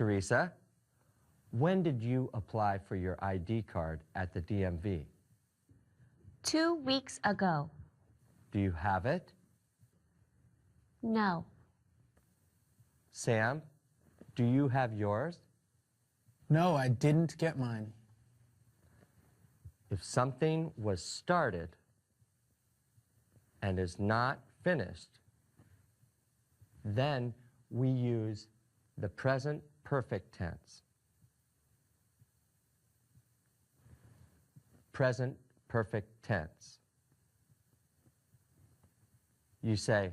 Teresa, when did you apply for your ID card at the DMV? 2 weeks ago. Do you have it? No. Sam, do you have yours? No, I didn't get mine. If something was started and is not finished, then we use the present perfect tense. Present perfect tense. You say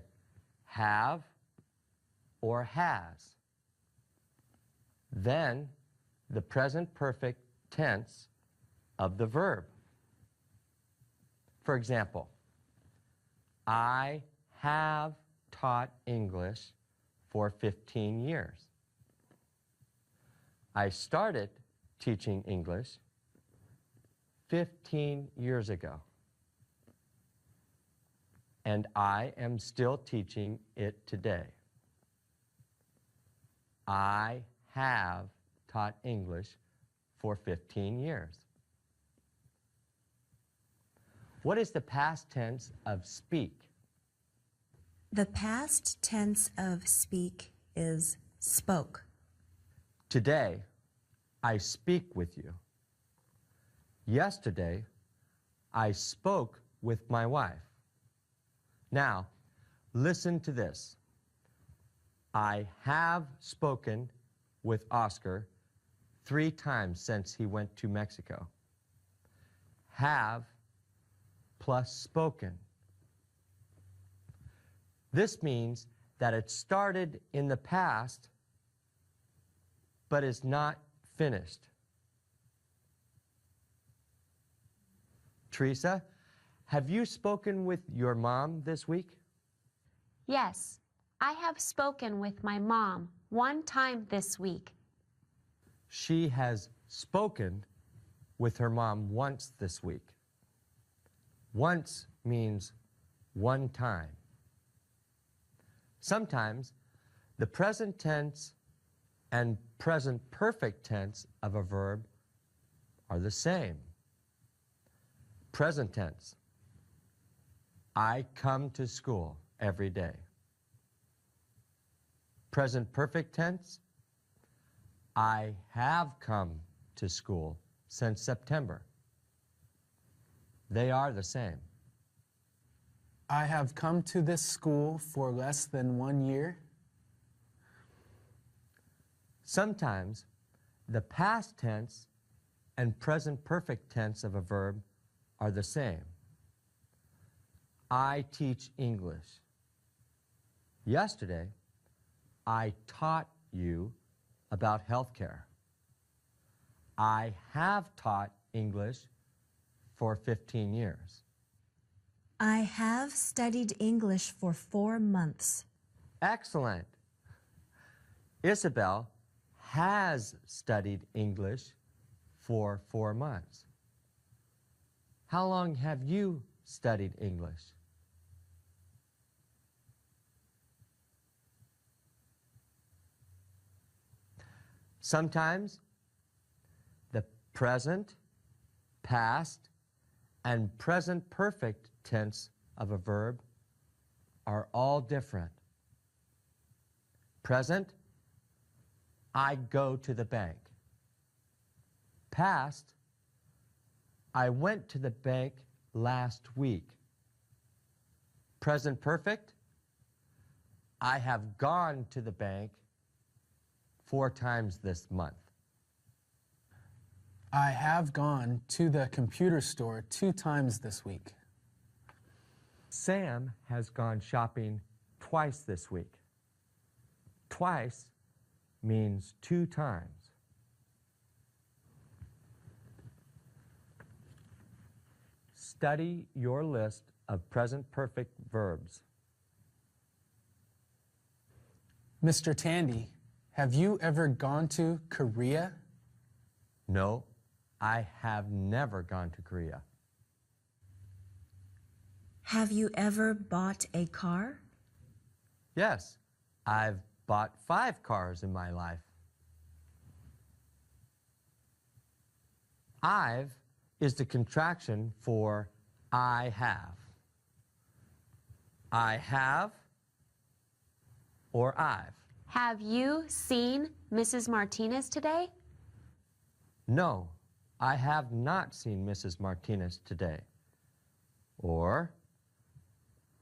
have or has. Then the present perfect tense of the verb. For example, I have taught English for 15 years. I started teaching English 15 years ago. And I am still teaching it today. I have taught English for 15 years. What is the past tense of speak? The past tense of speak is spoke. Today, I speak with you. Yesterday, I spoke with my wife. Now, listen to this. I have spoken with Oscar 3 times since he went to Mexico. Have plus spoken. This means that it started in the past, but is not finished. Teresa, have you spoken with your mom this week? Yes, I have spoken with my mom 1 time this week. She has spoken with her mom once this week. Once means 1 time. Sometimes the present tense and present perfect tense of a verb are the same. Present tense. I come to school every day. Present perfect tense. I have come to school since September. They are the same. I have come to this school for less than 1 year. Sometimes the past tense and present perfect tense of a verb are the same. I teach English. Yesterday, I taught you about healthcare. I have taught English for 15 years. I have studied English for 4 months. Excellent. Isabel has studied English for 4 months. How long have you studied English? Sometimes the present, past, and present perfect tense of a verb are all different. Present, I go to the bank. Past, I went to the bank last week. Present perfect, I have gone to the bank 4 times this month. I have gone to the computer store 2 times this week. Sam has gone shopping twice this week. Twice means 2 times. Study your list of present perfect verbs. Mr. Tandy, have you ever gone to Korea? No, I have never gone to Korea. Have you ever bought a car? Yes, I've bought 5 cars in my life. I've is the contraction for I have. I have or I've. Have you seen Mrs. Martinez today? No, I have not seen Mrs. Martinez today. Or,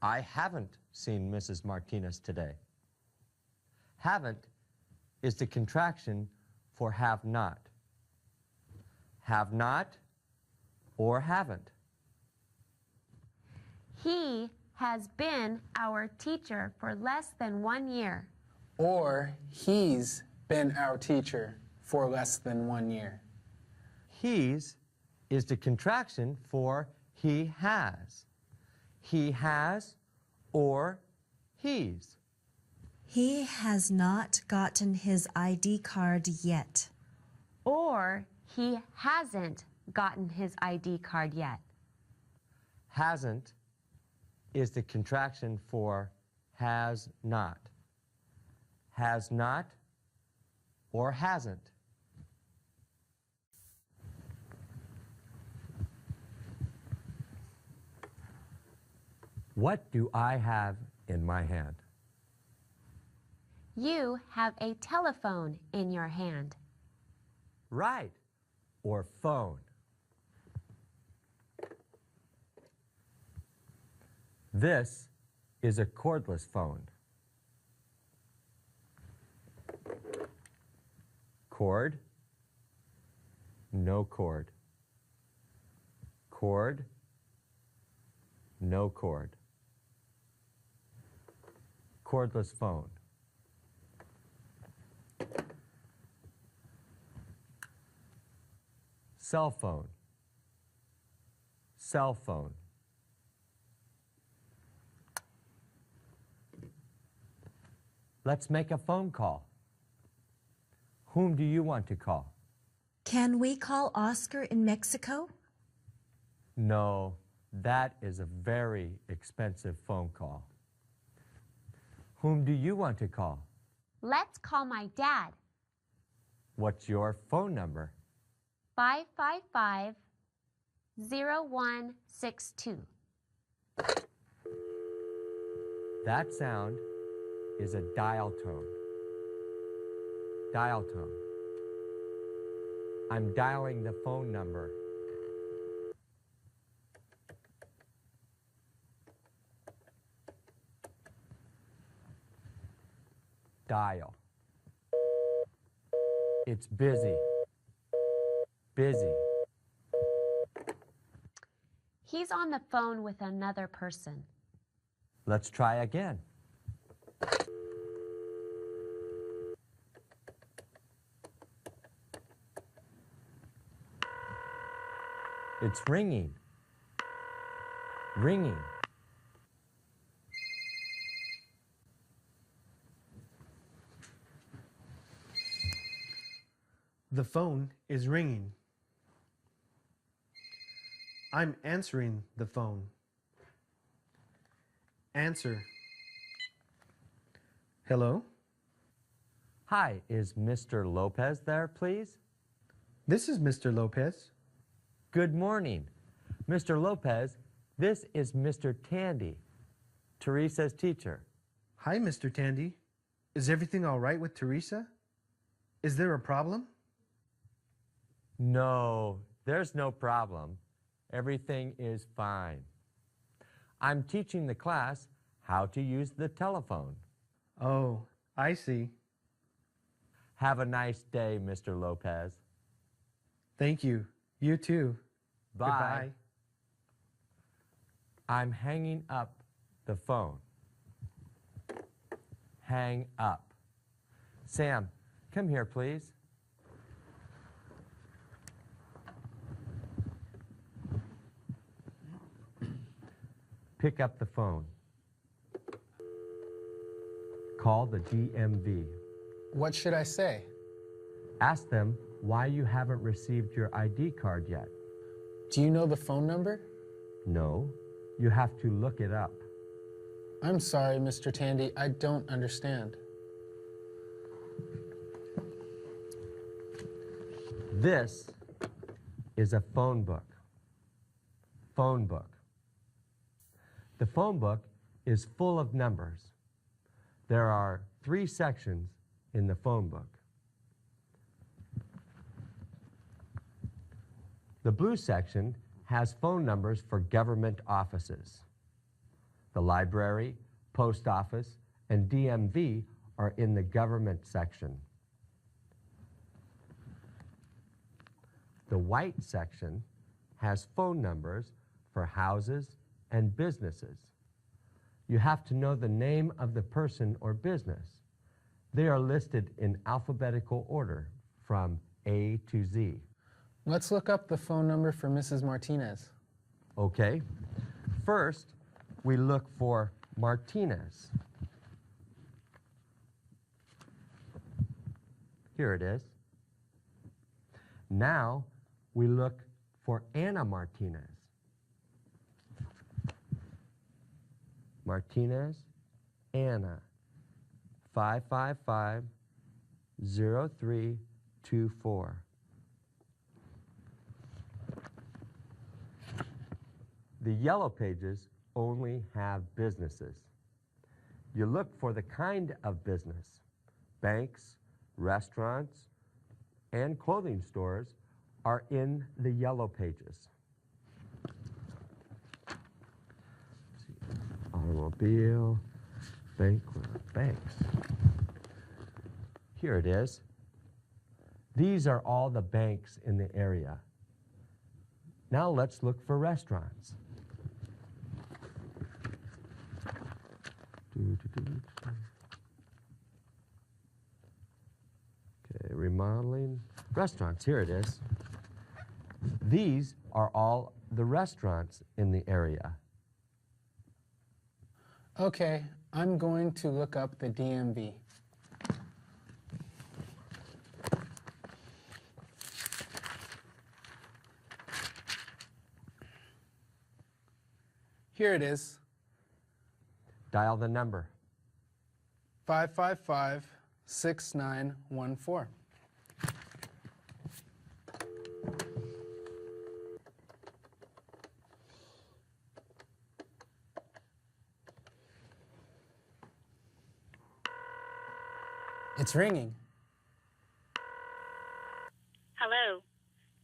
I haven't seen Mrs. Martinez today. Haven't is the contraction for have not. Have not or haven't. He has been our teacher for less than 1 year. Or he's been our teacher for less than 1 year. He's is the contraction for he has. He has or he's. He has not gotten his ID card yet. Or he hasn't gotten his ID card yet. Hasn't is the contraction for has not. Has not or hasn't. What do I have in my hand? You have a telephone in your hand. Right, or phone. This is a cordless phone. Cord, no cord. Cord, no cord. Cordless phone. Cell phone. Cell phone. Let's make a phone call. Whom do you want to call? Can we call Oscar in Mexico? No, that is a very expensive phone call. Whom do you want to call? Let's call my dad. What's your phone number? 555-0162. That sound is a dial tone. Dial tone. I'm dialing the phone number. Dial. It's busy. Busy. He's on the phone with another person. Let's try again. It's ringing. Ringing. The phone is ringing. I'm answering the phone. Answer. Hello? Hi, is Mr. Lopez there, please? This is Mr. Lopez. Good morning. Mr. Lopez, this is Mr. Tandy, Teresa's teacher. Hi, Mr. Tandy. Is everything all right with Teresa? Is there a problem? No, there's no problem. Everything is fine. I'm teaching the class how to use the telephone. Oh, I see. Have a nice day, Mr. Lopez. Thank you. You too. Bye. Goodbye. I'm hanging up the phone. Hang up. Sam, come here, please. Pick up the phone. Call the DMV. What should I say? Ask them why you haven't received your ID card yet. Do you know the phone number? No, you have to look it up. I'm sorry, Mr. Tandy, I don't understand. This is a phone book. Phone book. The phone book is full of numbers. There are 3 sections in the phone book. The blue section has phone numbers for government offices. The library, post office, and DMV are in the government section. The white section has phone numbers for houses and businesses. You have to know the name of the person or business. They are listed in alphabetical order from A to Z. Let's look up the phone number for Mrs. Martinez. Okay. First, we look for Martinez. Here it is. Now, we look for Anna Martinez. Martinez, Anna, 555-0324. The yellow pages only have businesses. You look for the kind of business. Banks, restaurants, and clothing stores are in the yellow pages. Automobile, banks. Here it is. These are all the banks in the area. Now let's look for restaurants. Okay, remodeling. Restaurants, here it is. These are all the restaurants in the area. Okay, I'm going to look up the DMV. Here it is. Dial the number. 555-6914. It's ringing. Hello.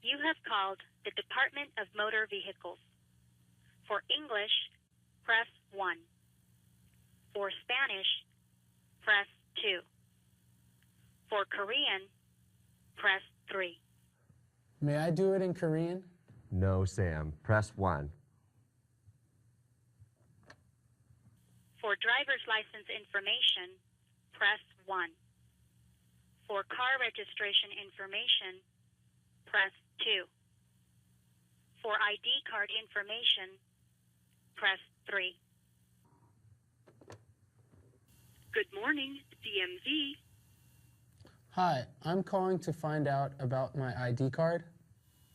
You have called the Department of Motor Vehicles. For English, press 1. For Spanish, press 2. For Korean, press 3. May I do it in Korean? No, Sam. Press 1. For driver's license information, press 1. For car registration information, press 2. For ID card information, press 3. Good morning, DMV. Hi, I'm calling to find out about my ID card.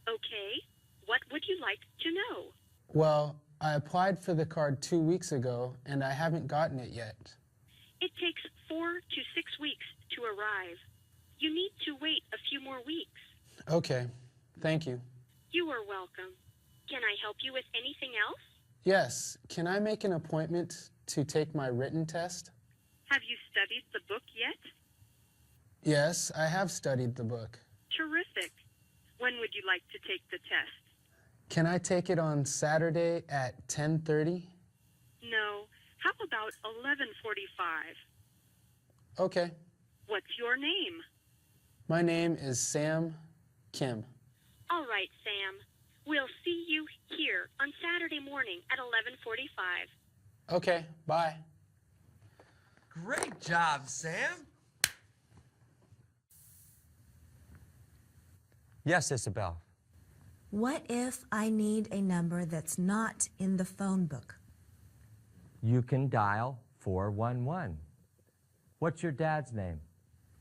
Okay, what would you like to know? Well, I applied for the card 2 weeks ago, and I haven't gotten it yet. It takes 4 to 6 weeks to arrive. You need to wait a few more weeks. Okay, thank you. You are welcome. Can I help you with anything else? Yes, can I make an appointment to take my written test? Have you studied the book yet? Yes, I have studied the book. Terrific. When would you like to take the test? Can I take it on Saturday at 10:30? No. How about 11:45? Okay. What's your name? My name is Sam Kim. All right, Sam. We'll see you here on Saturday morning at 11:45. Okay, bye. Great job, Sam. Yes, Isabel. What if I need a number that's not in the phone book? You can dial 411. What's your dad's name?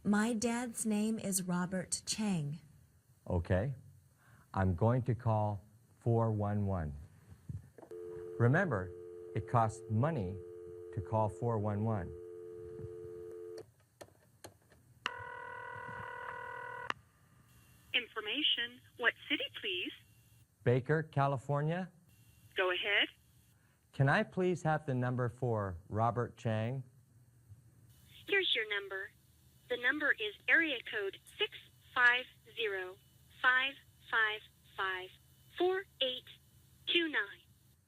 My dad's name is Robert Chang. Okay. I'm going to call 411. Remember, it costs money to call 411. Information. What city, please? Baker, California. Go ahead. Can I please have the number for Robert Chang? Here's your number. The number is area code 650-555-4829.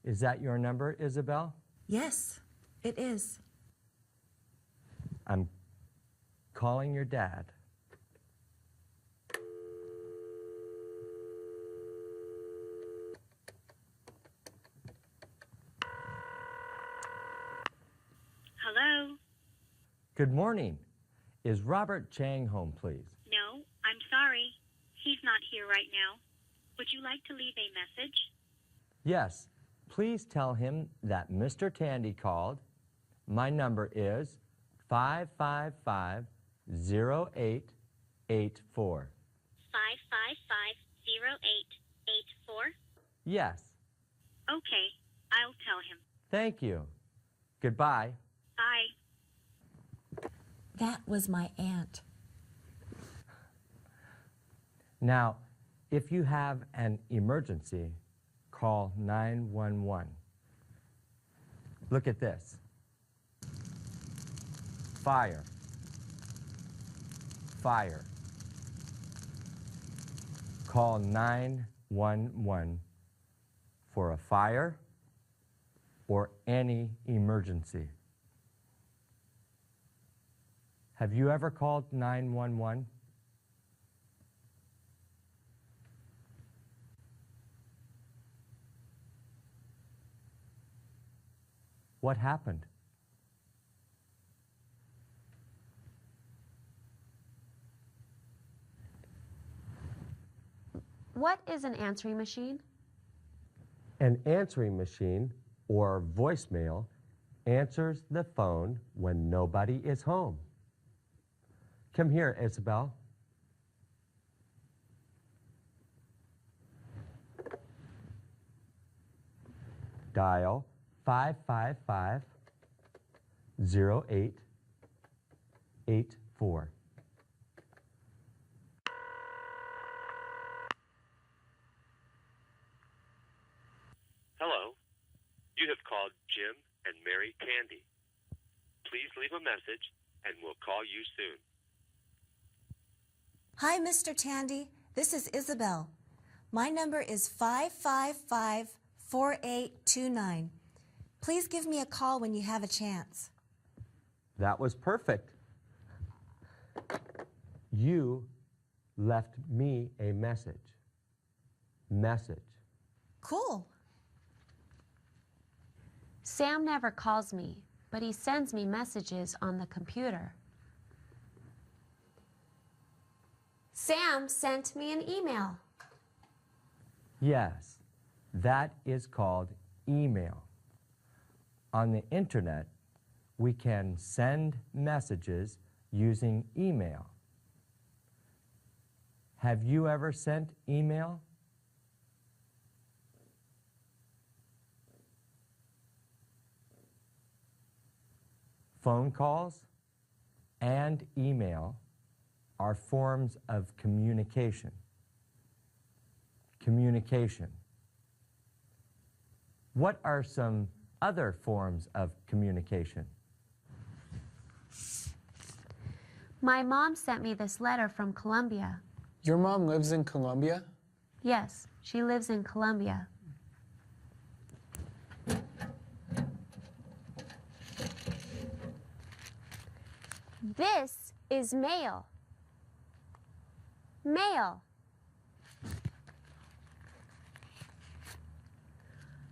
Is that your number, Isabel? Yes, it is. I'm calling your dad. Hello? Good morning. Is Robert Chang home, please? No, I'm sorry. He's not here right now. Would you like to leave a message? Yes. Please tell him that Mr. Tandy called. My number is 555-0884. 555-0884? Yes. Okay, I'll tell him. Thank you. Goodbye. Bye. That was my aunt. Now, if you have an emergency, call 911. Look at this. Fire. Fire. Call 911 for a fire or any emergency. Have you ever called 911? What happened? What is an answering machine? An answering machine or voicemail answers the phone when nobody is home. Come here, Isabel. Dial 555-0884. Hello. You have called Jim and Mary Candy. Please leave a message and we'll call you soon. Hi, Mr. Tandy. This is Isabel. My number is 555-4829. Please give me a call when you have a chance. That was perfect. You left me a message. Message. Cool. Sam never calls me, but he sends me messages on the computer. Sam sent me an email. Yes, that is called email. On the internet, we can send messages using email. Have you ever sent email? Phone calls and email are forms of communication. Communication. What are some other forms of communication? My mom sent me this letter from Colombia. Your mom lives in Colombia? Yes, she lives in Colombia. This is mail. Mail.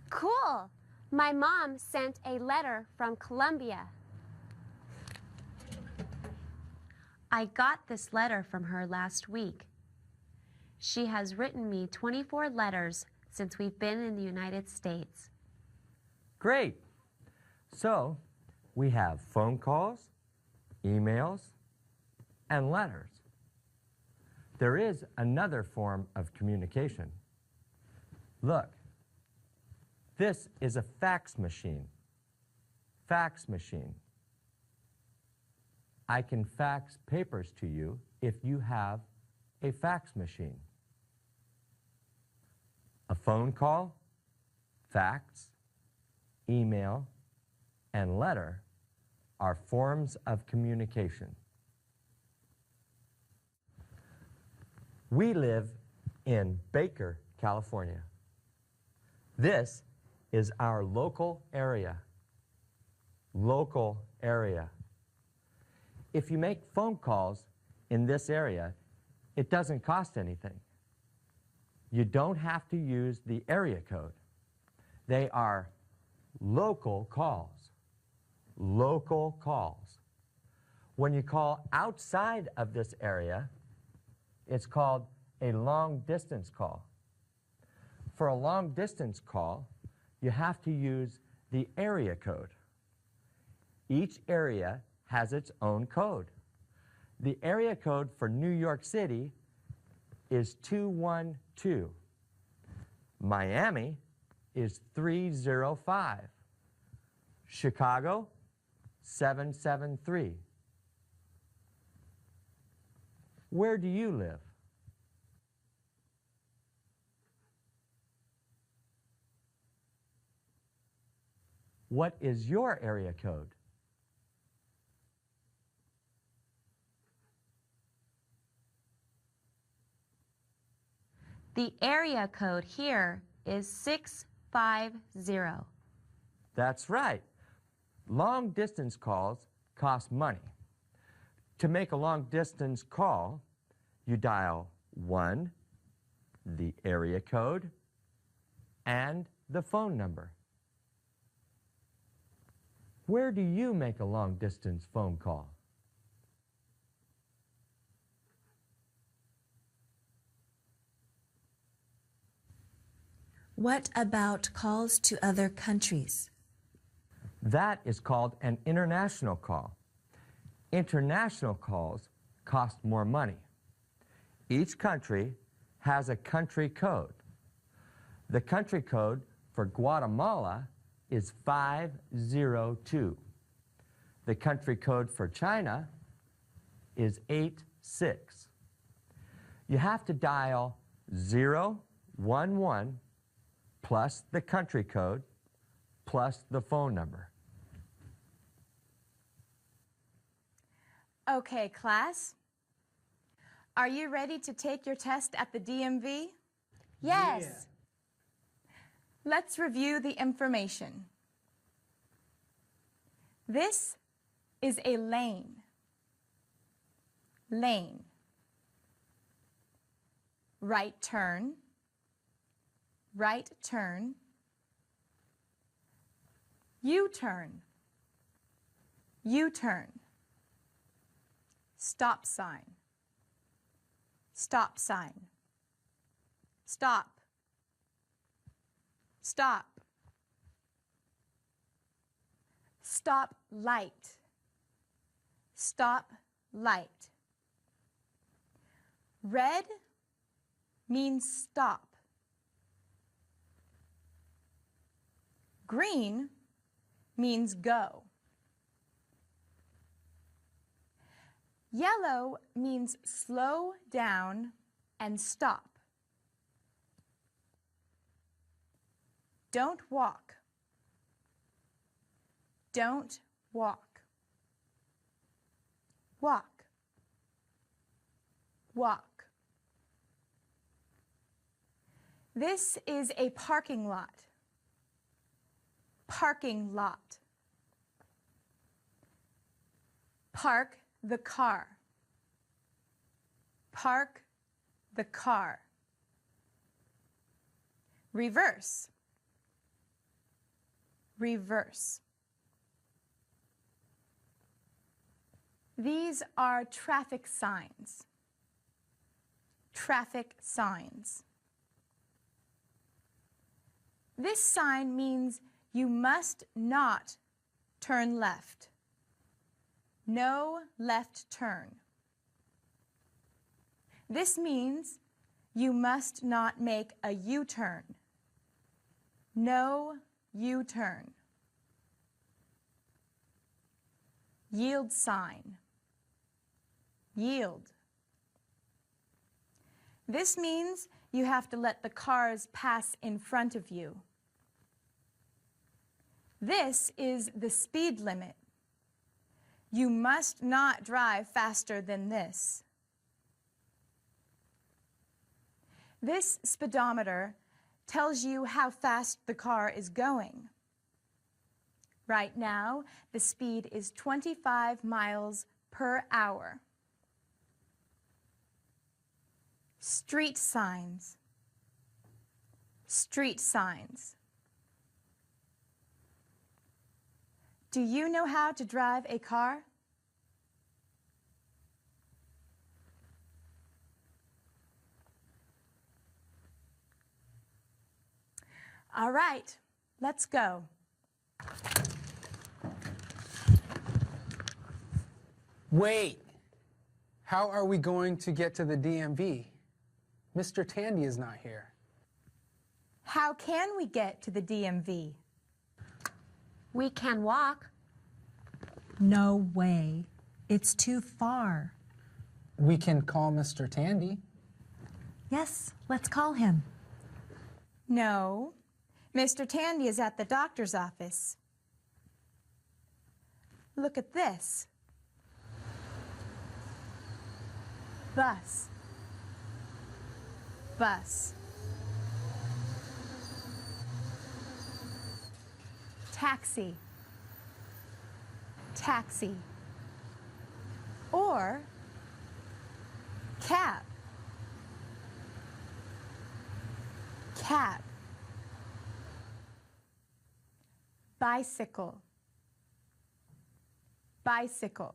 Cool. My mom sent a letter from Colombia. I got this letter from her last week. She has written me 24 letters since we've been in the United States. Great. So, we have phone calls, emails, and letters. There is another form of communication. Look, this is a fax machine. Fax machine. I can fax papers to you if you have a fax machine. A phone call, fax, email, and letter are forms of communication. We live in Baker, California. This is our local area. Local area. If you make phone calls in this area, it doesn't cost anything. You don't have to use the area code. They are local calls. Local calls. When you call outside of this area, it's called a long distance call. For a long distance call, you have to use the area code. Each area has its own code. The area code for New York City is 212. Miami is 305. Chicago, 773. Where do you live? What is your area code? The area code here is 650. That's right. Long distance calls cost money. To make a long distance call, you dial 1, the area code, and the phone number. Where do you make a long distance phone call? What about calls to other countries? That is called an international call. International calls cost more money. Each country has a country code. The country code for Guatemala is 502. The country code for China is 86. You have to dial 011 plus the country code plus the phone number. Okay, class. Are you ready to take your test at the DMV? Yes. Let's review the information. This is a lane. Lane. Right turn. Right turn. U-turn. U-turn. Stop sign. Stop sign. Stop. Stop. Stop light. Stop light. Red means stop. Green means go. Yellow means slow down and stop. Don't walk. Don't walk. Walk. Walk. This is a parking lot. Parking lot. Park the car. Park the car. Reverse. Reverse. These are traffic signs. Traffic signs. This sign means you must not turn left. No left turn. This means you must not make a U-turn. No U-turn. Yield sign. Yield. This means you have to let the cars pass in front of you. This is the speed limit. You must not drive faster than this. This speedometer tells you how fast the car is going. Right now, the speed is 25 miles per hour. Street signs. Street signs. Do you know how to drive a car? All right, let's go. Wait! How are we going to get to the DMV? Mr. Tandy is not here. How can we get to the DMV? We can walk. No way. It's too far. We can call Mr. Tandy. Yes, let's call him. No, Mr. Tandy is at the doctor's office. Look at this. Bus. Bus. Taxi. Taxi. Or cab. Cab. Bicycle. Bicycle.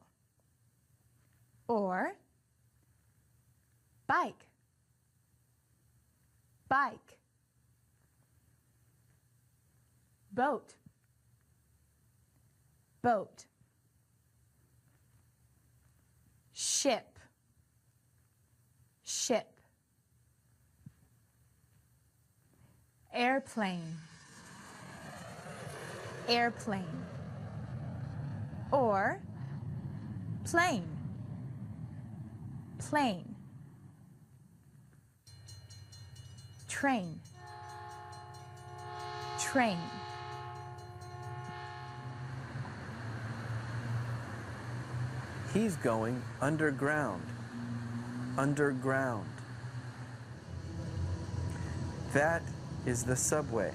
Or bike. Bike. Boat. Boat. Ship. Ship. Airplane. Airplane. Or plane. Plane. Train. Train. He's going underground. Underground. That is the subway.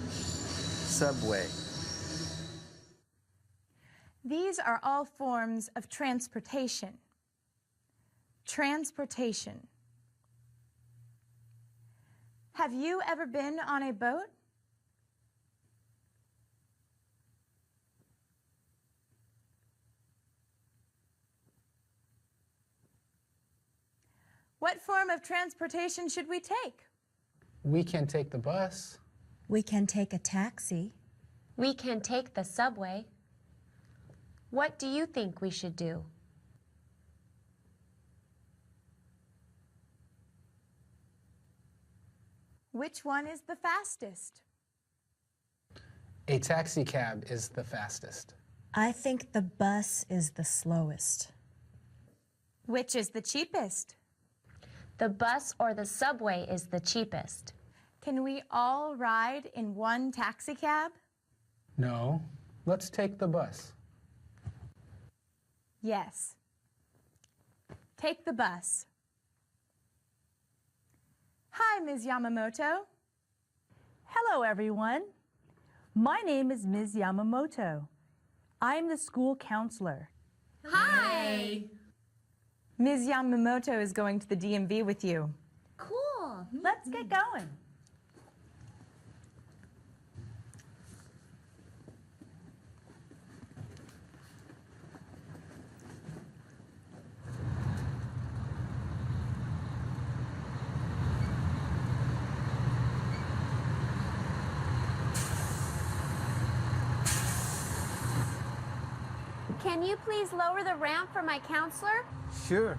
Subway. These are all forms of transportation. Transportation. Have you ever been on a boat? What form of transportation should we take? We can take the bus. We can take a taxi. We can take the subway. What do you think we should do? Which one is the fastest? A taxi cab is the fastest. I think the bus is the slowest. Which is the cheapest? The bus or the subway is the cheapest. Can we all ride in one taxi cab? No, let's take the bus. Yes. Take the bus. Hi, Ms. Yamamoto. Hello, everyone. My name is Ms. Yamamoto. I'm the school counselor. Hi! Ms. Yamamoto is going to the DMV with you. Cool. Let's get going. Can you please lower the ramp for my counselor? Sure.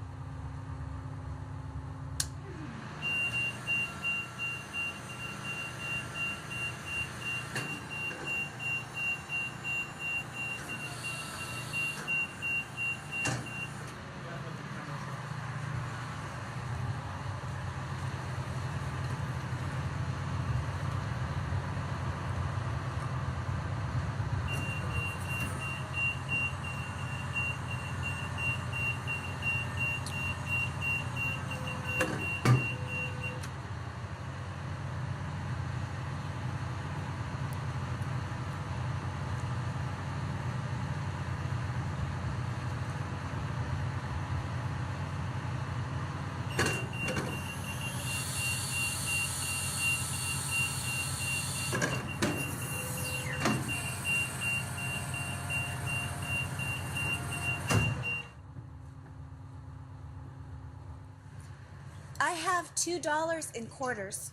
I have $2 in quarters.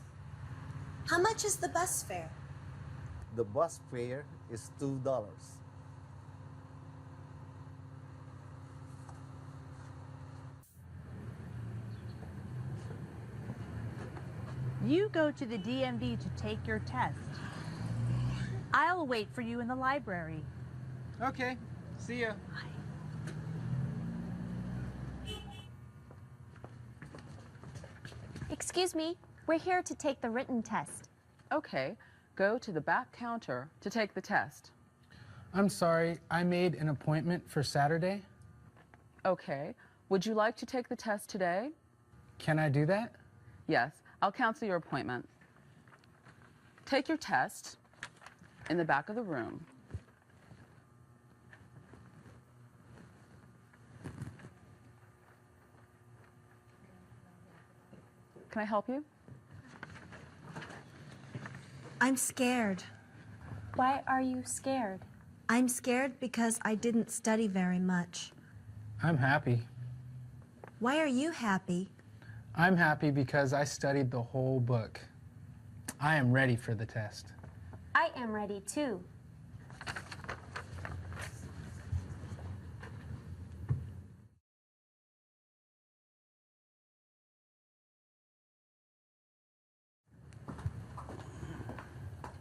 How much is the bus fare? The bus fare is $2. You go to the DMV to take your test. I'll wait for you in the library. Okay, see ya. Excuse me, we're here to take the written test. Okay, go to the back counter to take the test. I'm sorry, I made an appointment for Saturday. Okay, would you like to take the test today? Can I do that? Yes, I'll cancel your appointment. Take your test in the back of the room. Can I help you? I'm scared. Why are you scared? I'm scared because I didn't study very much. I'm happy. Why are you happy? I'm happy because I studied the whole book. I am ready for the test. I am ready too.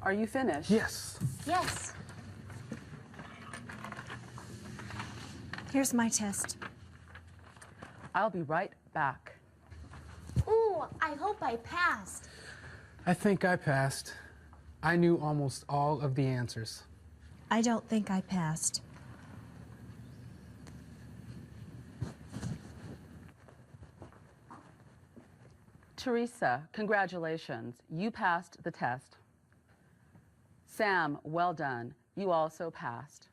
Are you finished? Yes. Yes. Here's my test. I'll be right back. Ooh, I hope I passed. I think I passed. I knew almost all of the answers. I don't think I passed. Teresa, congratulations. You passed the test. Sam, well done. You also passed.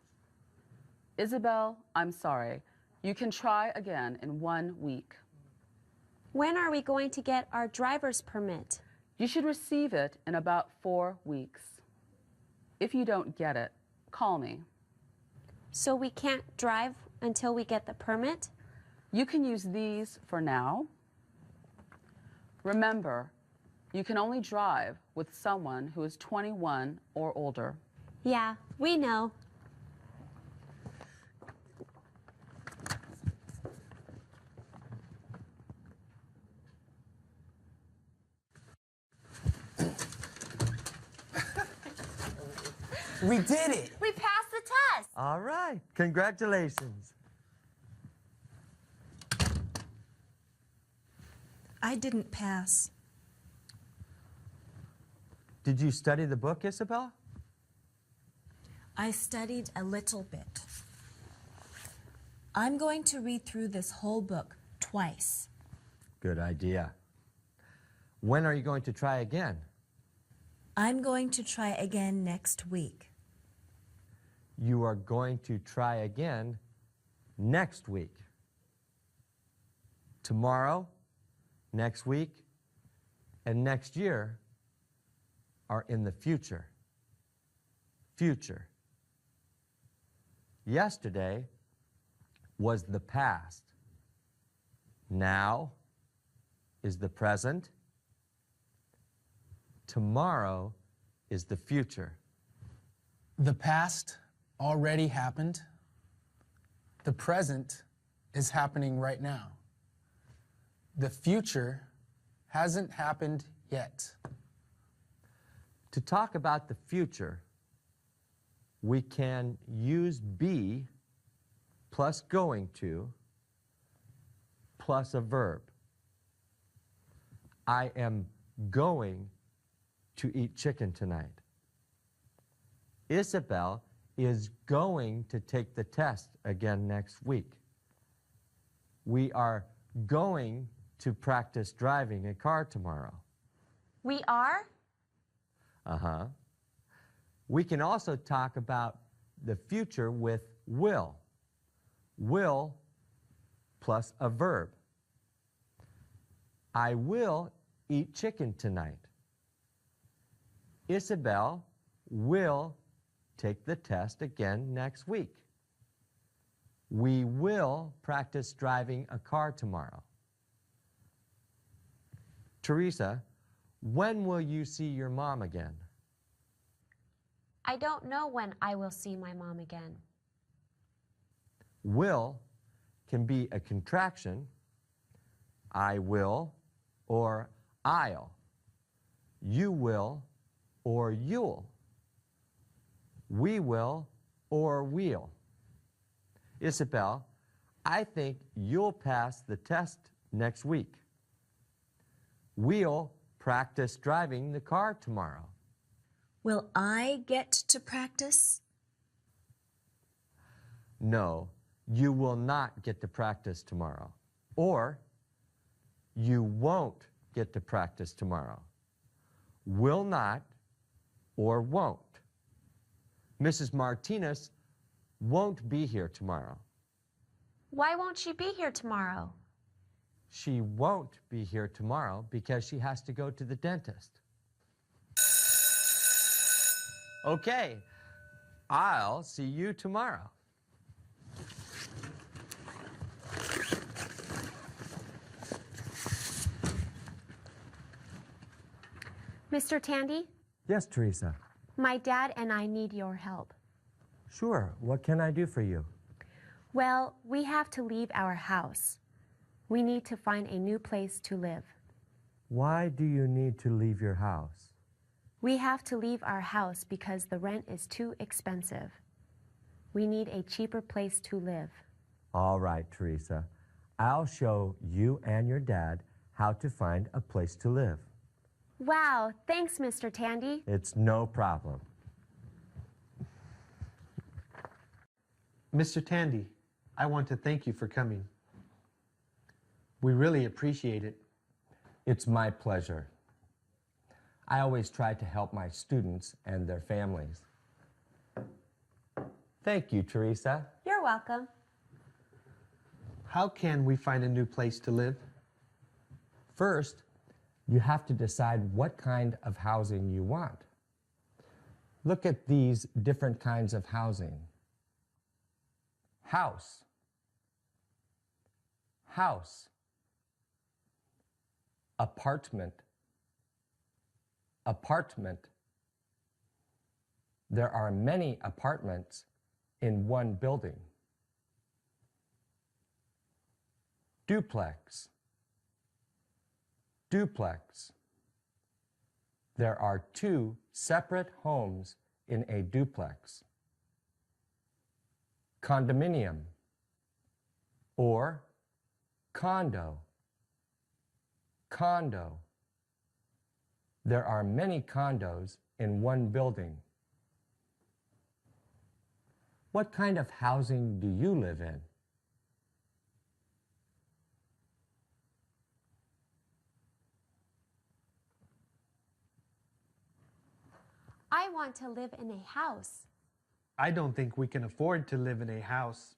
Isabel, I'm sorry. You can try again in 1 week. When are we going to get our driver's permit? You should receive it in about 4 weeks. If you don't get it, call me. So we can't drive until we get the permit? You can use these for now. Remember, you can only drive with someone who is 21 or older. Yeah, we know. We did it! We passed the test! All right, congratulations. I didn't pass. Did you study the book, Isabel? I studied a little bit. I'm going to read through this whole book twice. Good idea. When are you going to try again? I'm going to try again next week. You are going to try again next week. Tomorrow, next week, and next year are in the future. Future. Yesterday was the past. Now is the present. Tomorrow is the future. The past already happened. The present is happening right now. The future hasn't happened yet. To talk about the future, we can use be plus going to plus a verb. I am going to eat chicken tonight. Isabel is going to take the test again next week. We are going to practice driving a car tomorrow. We are? Uh-huh. We can also talk about the future with will. Will plus a verb. I will eat chicken tonight. Isabel will take the test again next week. We will practice driving a car tomorrow. Teresa, when will you see your mom again? I don't know when I will see my mom again. Will can be a contraction, I will or I'll, you will or you'll, we will or we'll. Isabel, I think you'll pass the test next week. We'll practice driving the car tomorrow. Will I get to practice? No, you will not get to practice tomorrow. Or, you won't get to practice tomorrow. Will not or won't. Mrs. Martinez won't be here tomorrow. Why won't she be here tomorrow? She won't be here tomorrow because she has to go to the dentist. Okay, I'll see you tomorrow. Mr. Tandy, Yes, Teresa. my dad and I need your help. Sure, what can I do for you? Well, we have to leave our house. We need to find a new place to live. Why do you need to leave your house? We have to leave our house because the rent is too expensive. We need a cheaper place to live. All right, Teresa. I'll show you and your dad how to find a place to live. Wow, thanks, Mr. Tandy. It's no problem. Mr. Tandy, I want to thank you for coming. We really appreciate it. It's my pleasure. I always try to help my students and their families. Thank you, Teresa. You're welcome. How can we find a new place to live? First, you have to decide what kind of housing you want. Look at these different kinds of housing. House. House. Apartment. Apartment. There are many apartments in one building. Duplex. Duplex. There are two separate homes in a duplex. Condominium or condo. Condo. There are many condos in one building. What kind of housing do you live in? I want to live in a house. I don't think we can afford to live in a house.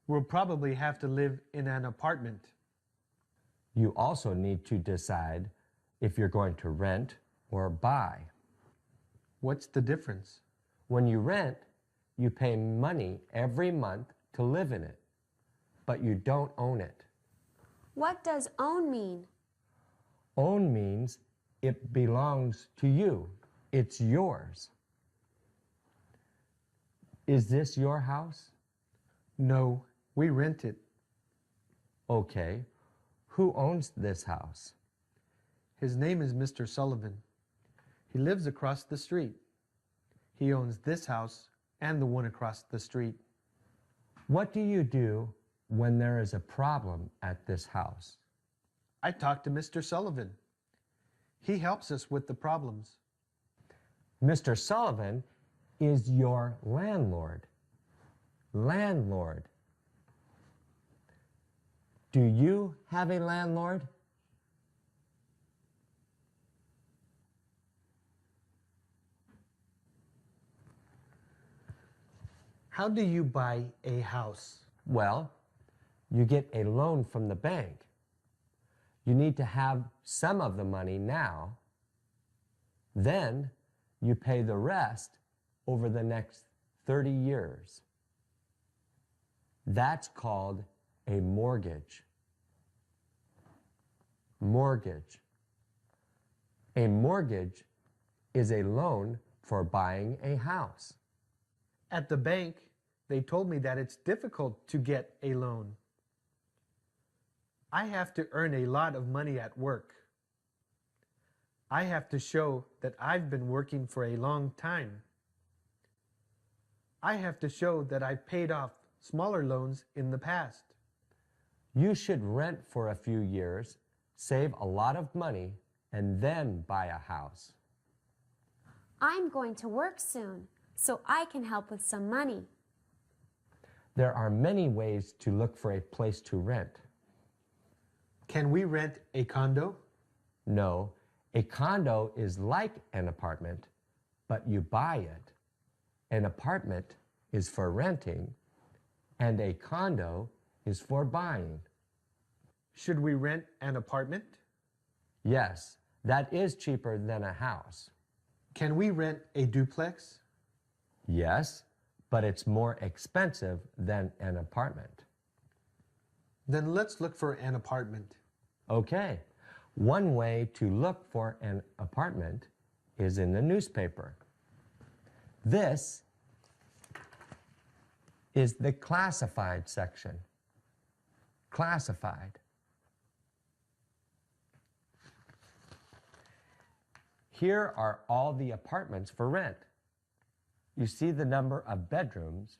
We'll probably have to live in an apartment. You also need to decide if you're going to rent or buy. What's the difference? When you rent, you pay money every month to live in it, but you don't own it. What does own mean? Own means it belongs to you. It's yours. Is this your house? No, we rent it. Okay. Who owns this house? His name is Mr. Sullivan. He lives across the street. He owns this house and the one across the street. What do you do when there is a problem at this house? I talk to Mr. Sullivan. He helps us with the problems. Mr. Sullivan is your landlord. Landlord. Do you have a landlord? How do you buy a house? Well, you get a loan from the bank. You need to have some of the money now. Then you pay the rest over the next 30 years. That's called a mortgage. Mortgage. A mortgage is a loan for buying a house. At the bank, they told me that it's difficult to get a loan. I have to earn a lot of money at work. I have to show that I've been working for a long time. I have to show that I've paid off smaller loans in the past. You should rent for a few years, save a lot of money, and then buy a house. I'm going to work soon, so I can help with some money. There are many ways to look for a place to rent. Can we rent a condo? No, a condo is like an apartment, but you buy it. An apartment is for renting, and a condo is for buying. Should we rent an apartment? Yes, that is cheaper than a house. Can we rent a duplex? Yes, but it's more expensive than an apartment. Then let's look for an apartment. Okay, one way to look for an apartment is in the newspaper. This is the classified section. Classified. Here are all the apartments for rent. You see the number of bedrooms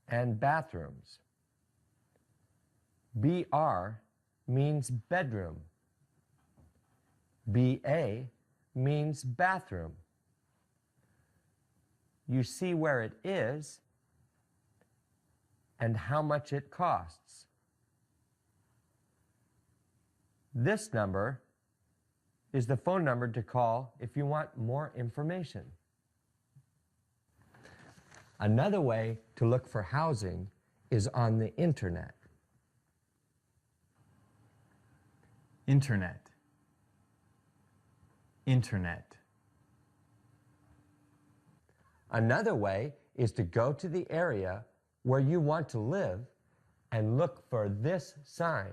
and bathrooms. BR means bedroom. BA means bathroom. You see where it is and how much it costs. This number is the phone number to call if you want more information. Another way to look for housing is on the internet. Internet. Internet. Another way is to go to the area where you want to live and look for this sign.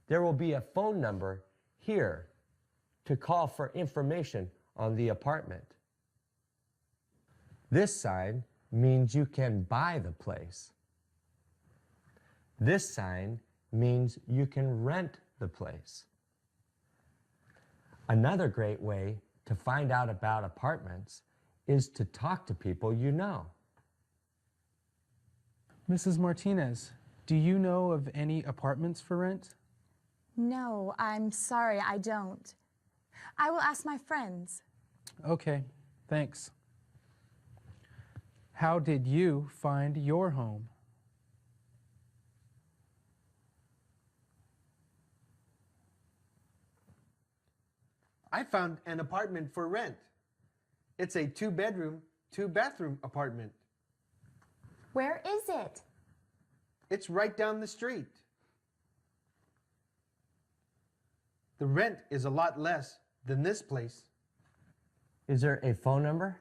There will be a phone number here to call for information on the apartment. This sign means you can buy the place. This sign means you can rent the place. Another great way to find out about apartments is to talk to people you know. Mrs. Martinez, do you know of any apartments for rent? No, I'm sorry, I don't. I will ask my friends. Okay, thanks. How did you find your home? I found an apartment for rent. It's a 2-bedroom, 2-bathroom apartment. Where is it? It's right down the street. The rent is a lot less than this place. Is there a phone number?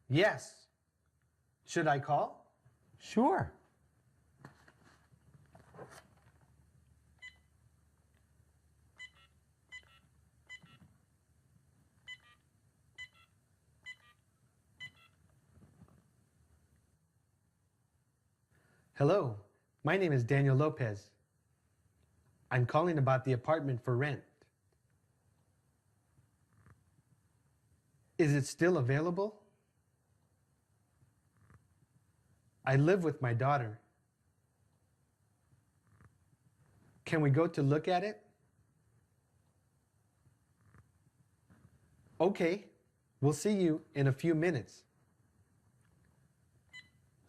Yes. Should I call? Sure. Hello, my name is Daniel Lopez. I'm calling about the apartment for rent. Is it still available? I live with my daughter. Can we go to look at it? Okay, we'll see you in a few minutes.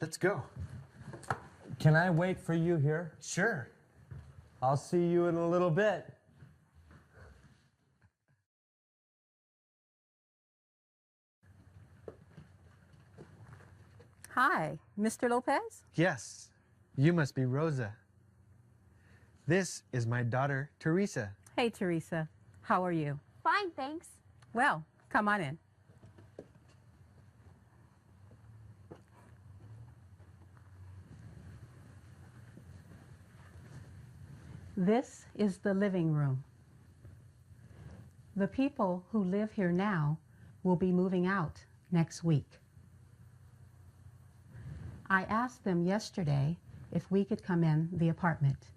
Let's go. Can I wait for you here? Sure. I'll see you in a little bit. Hi, Mr. Lopez? Yes, you must be Rosa. This is my daughter, Teresa. Hey, Teresa. How are you? Fine, thanks. Well, come on in. This is the living room. The people who live here now will be moving out next week. I asked them yesterday if we could come in the apartment.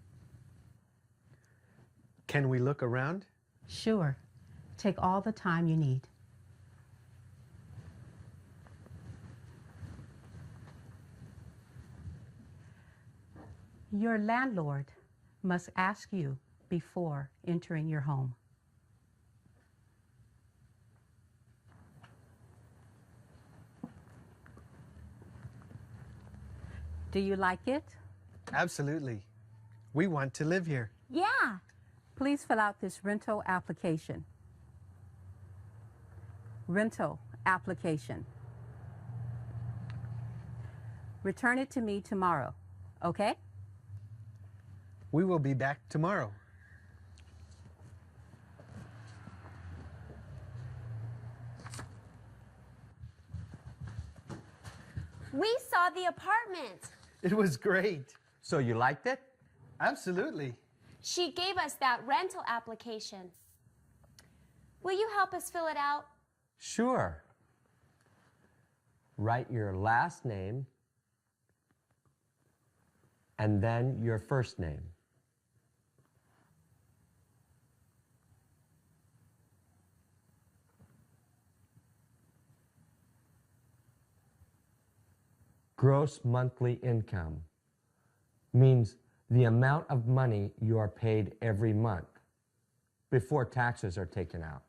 Can we look around? Sure. Take all the time you need. Your landlord must ask you before entering your home. Do you like it? Absolutely. We want to live here. Yeah. Please fill out this rental application. Rental application. Return it to me tomorrow, okay? We will be back tomorrow. We saw the apartment. It was great. So you liked it? Absolutely. She gave us that rental application. Will you help us fill it out? Sure. Write your last name and then your first name. Gross monthly income means the amount of money you are paid every month before taxes are taken out.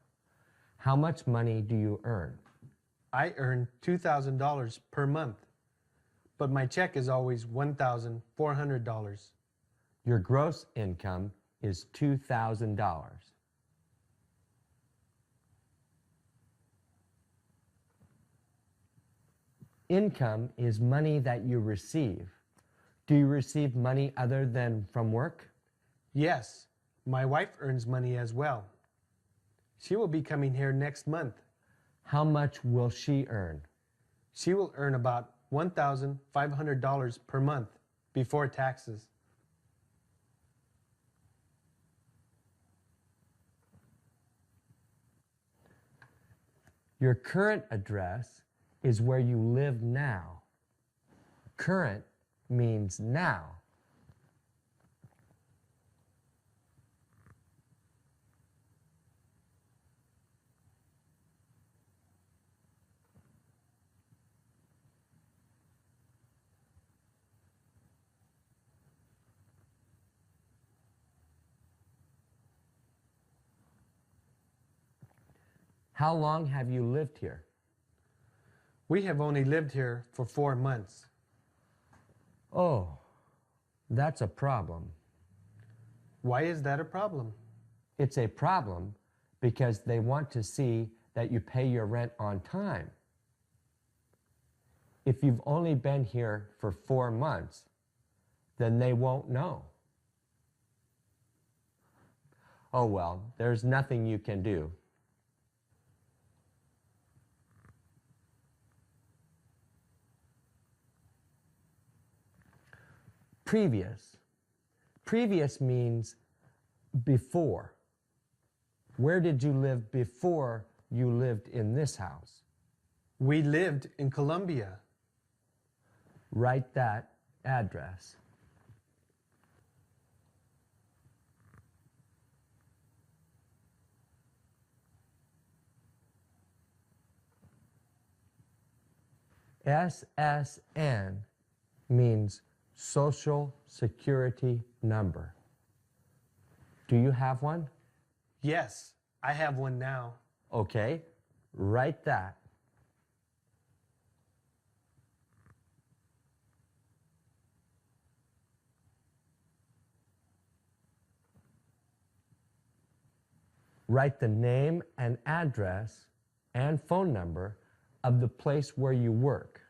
How much money do you earn? I earn $2,000 per month, but my check is always $1,400. Your gross income is $2,000. Income is money that you receive. Do you receive money other than from work? Yes, my wife earns money as well. She will be coming here next month. How much will she earn? She will earn about $1,500 per month before taxes. Your current address is where you live now. Current means now. How long have you lived here? We have only lived here for 4 months. Oh, that's a problem. Why is that a problem? It's a problem because they want to see that you pay your rent on time. If you've only been here for 4 months, then they won't know. Oh well, there's nothing you can do. Previous. Previous means before. Where did you live before you lived in this house? We lived in Colombia. Write that address. SSN means Social Security Number. Do you have one? Yes, I have one now. Okay, write that. Write the name and address and phone number of the place where you work.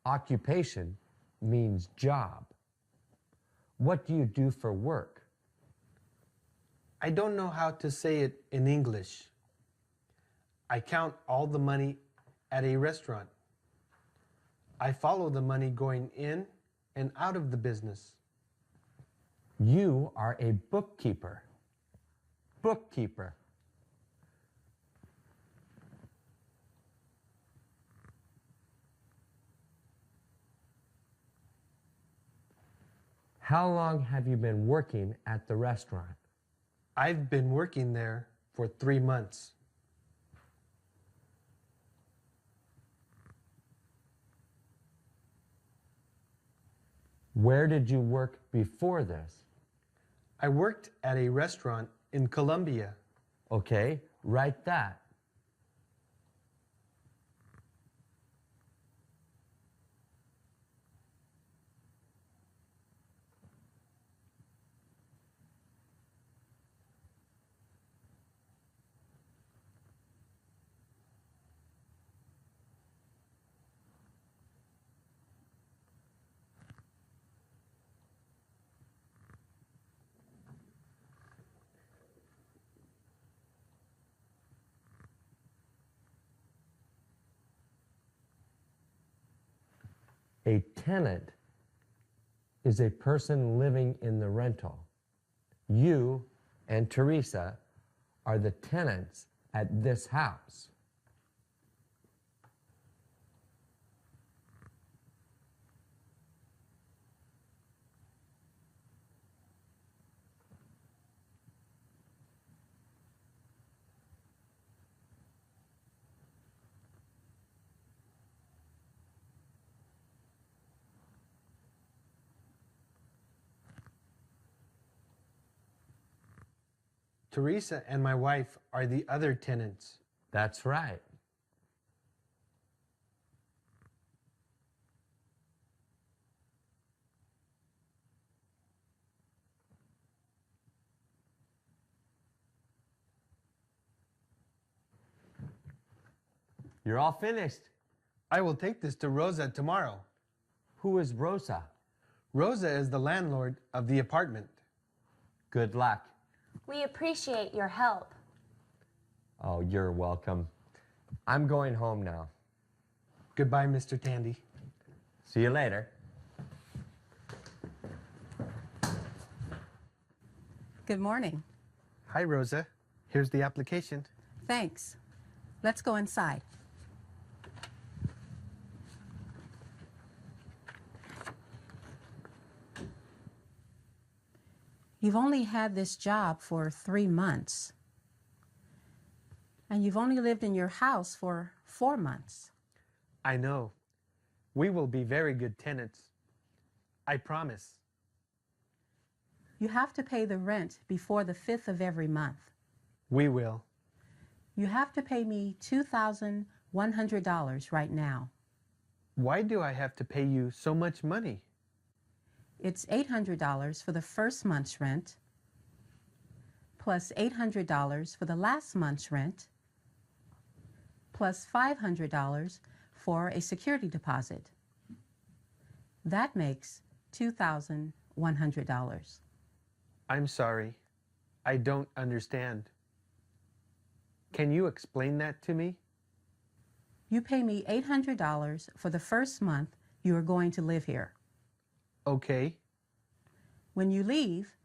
Occupation means job. What do you do for work? I don't know how to say it in English. I count all the money at a restaurant. I follow the money going in and out of the business. You are a bookkeeper. Bookkeeper. How long have you been working at the restaurant? I've been working there for 3 months. Where did you work before this? I worked at a restaurant in Colombia. Okay, write that. A tenant is a person living in the rental. You and Teresa are the tenants at this house. Teresa and my wife are the other tenants. That's right. You're all finished. I will take this to Rosa tomorrow. Who is Rosa? Rosa is the landlord of the apartment. Good luck. We appreciate your help. Oh, you're welcome. I'm going home now. Goodbye, Mr. Tandy. See you later. Good morning. Hi, Rosa. Here's the application. Thanks. Let's go inside. You've only had this job for 3 months. And you've only lived in your house for 4 months. I know. We will be very good tenants. I promise. You have to pay the rent before the 5th of every month. We will. You have to pay me $2,100 right now. Why do I have to pay you so much money? It's $800 for the first month's rent, plus $800 for the last month's rent, plus $500 for a security deposit. That makes $2,100. I'm sorry. I don't understand. Can you explain that to me? You pay me $800 for the first month you are going to live here. Okay. When you leave,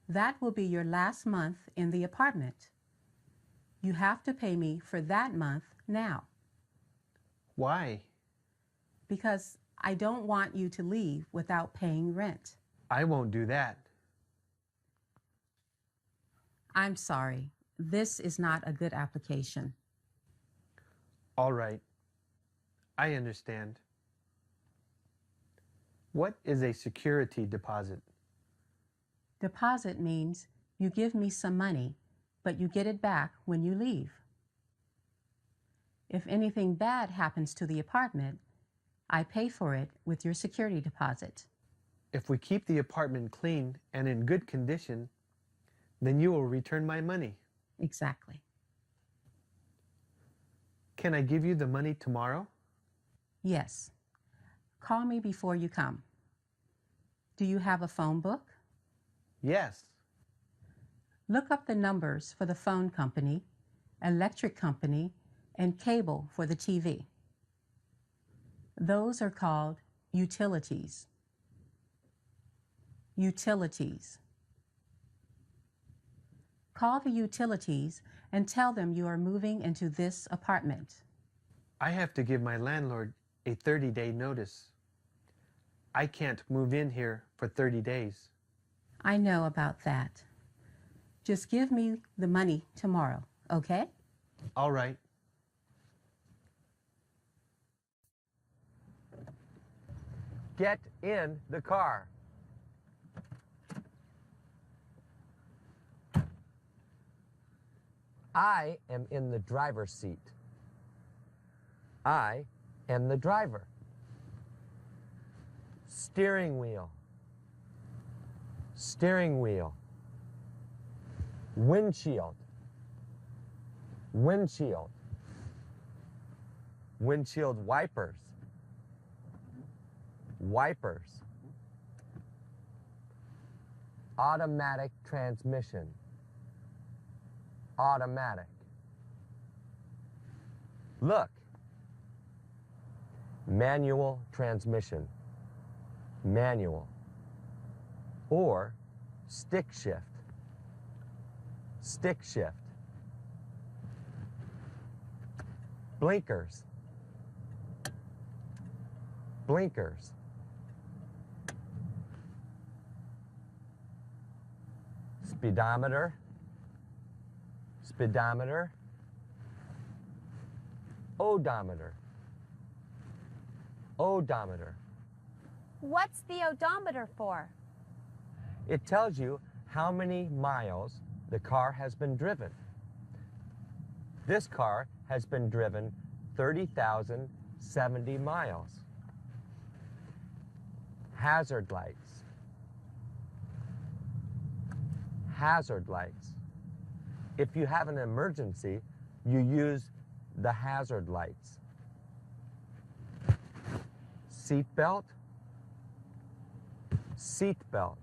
that will be your last month in the apartment. You have to pay me for that month now. Why? Because I don't want you to leave without paying rent. I won't do that. I'm sorry. This is not a good application. All right. I understand. What is a security deposit? Deposit means you give me some money, but you get it back when you leave. If anything bad happens to the apartment, I pay for it with your security deposit. If we keep the apartment clean and in good condition, then you will return my money. Exactly. Can I give you the money tomorrow? Yes. Call me before you come. Do you have a phone book? Yes. Look up the numbers for the phone company, electric company, and cable for the TV. Those are called utilities. Utilities. Call the utilities and tell them you are moving into this apartment. I have to give my landlord a 30-day notice. I can't move in here for 30 days. I know about that. Just give me the money tomorrow, okay? All right. Get in the car. I am in the driver's seat. I am the driver. Steering wheel. Steering wheel. Windshield. Windshield. Windshield wipers. Wipers. Automatic transmission. Automatic. Look. Manual transmission. Manual. Or stick shift. Stick shift. Blinkers. Blinkers. Speedometer. Speedometer. Odometer. Odometer. What's the odometer for? It tells you how many miles the car has been driven. This car has been driven 30,070 miles. Hazard lights. Hazard lights. If you have an emergency, you use the hazard lights. Seat belt. Seat belt.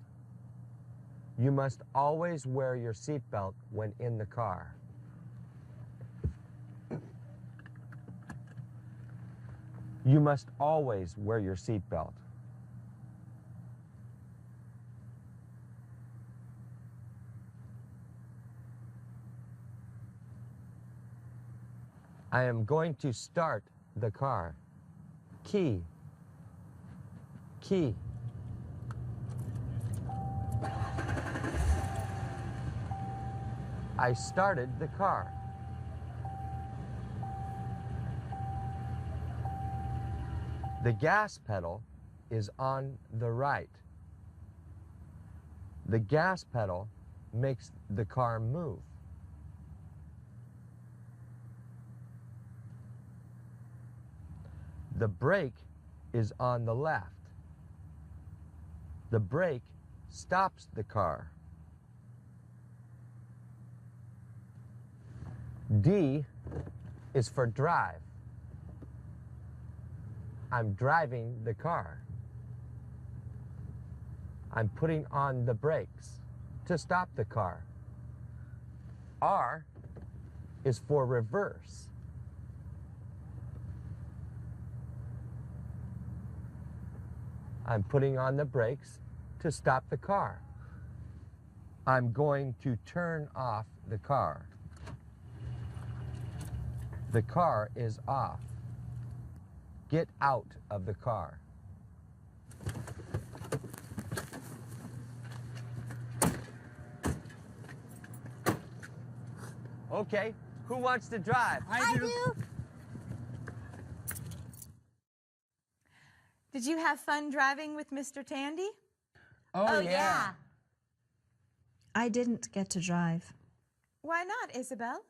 You must always wear your seat belt when in the car. You must always wear your seat belt. I am going to start the car. Key. Key. I started the car. The gas pedal is on the right. The gas pedal makes the car move. The brake is on the left. The brake stops the car. D is for drive. I'm driving the car. I'm putting on the brakes to stop the car. R is for reverse. I'm putting on the brakes to stop the car. I'm going to turn off the car. The car is off. Get out of the car. Okay, who wants to drive? I do. Did you have fun driving with Mr. Tandy? Oh, yeah. I didn't get to drive Why not, Isabel?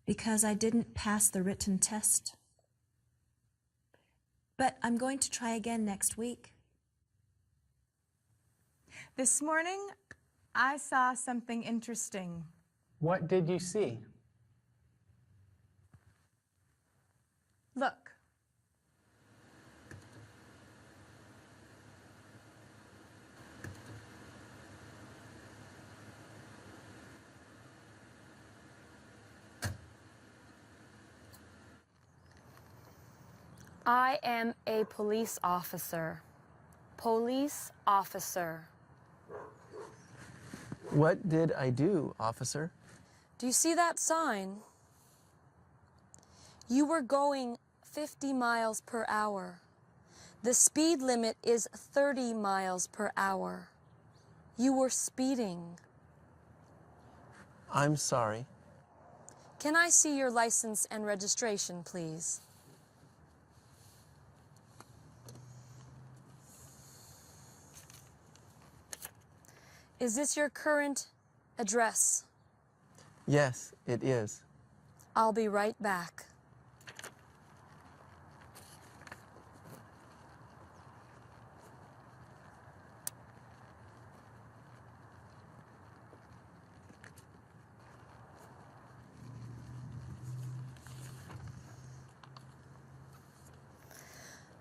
because I didn't pass the written test. But I'm going to try again next week. This morning, I saw something interesting. What did you see? Look. I am a police officer. Police officer. What did I do, officer? Do you see that sign? You were going 50 miles per hour. The speed limit is 30 miles per hour. You were speeding. I'm sorry. Can I see your license and registration, please? Is this your current address? Yes, it is. I'll be right back.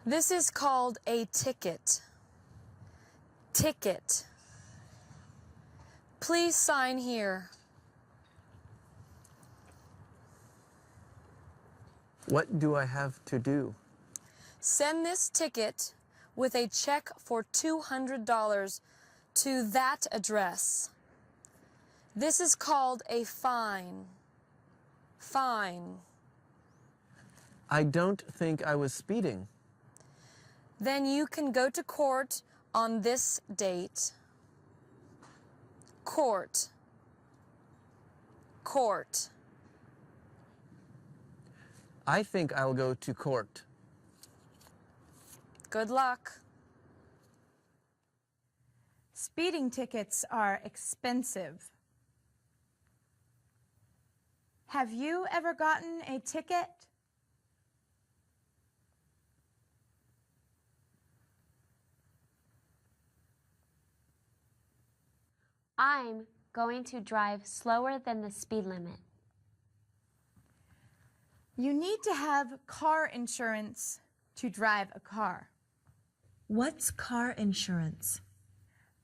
This is called a ticket. Ticket. Please sign here. What do I have to do? Send this ticket with a check for $200 to that address. This is called a fine. Fine. I don't think I was speeding. Then you can go to court on this date. Court. Court. I think I'll go to court. Good luck. Speeding tickets are expensive. Have you ever gotten a ticket? I'm going to drive slower than the speed limit. You need to have car insurance to drive a car. What's car insurance?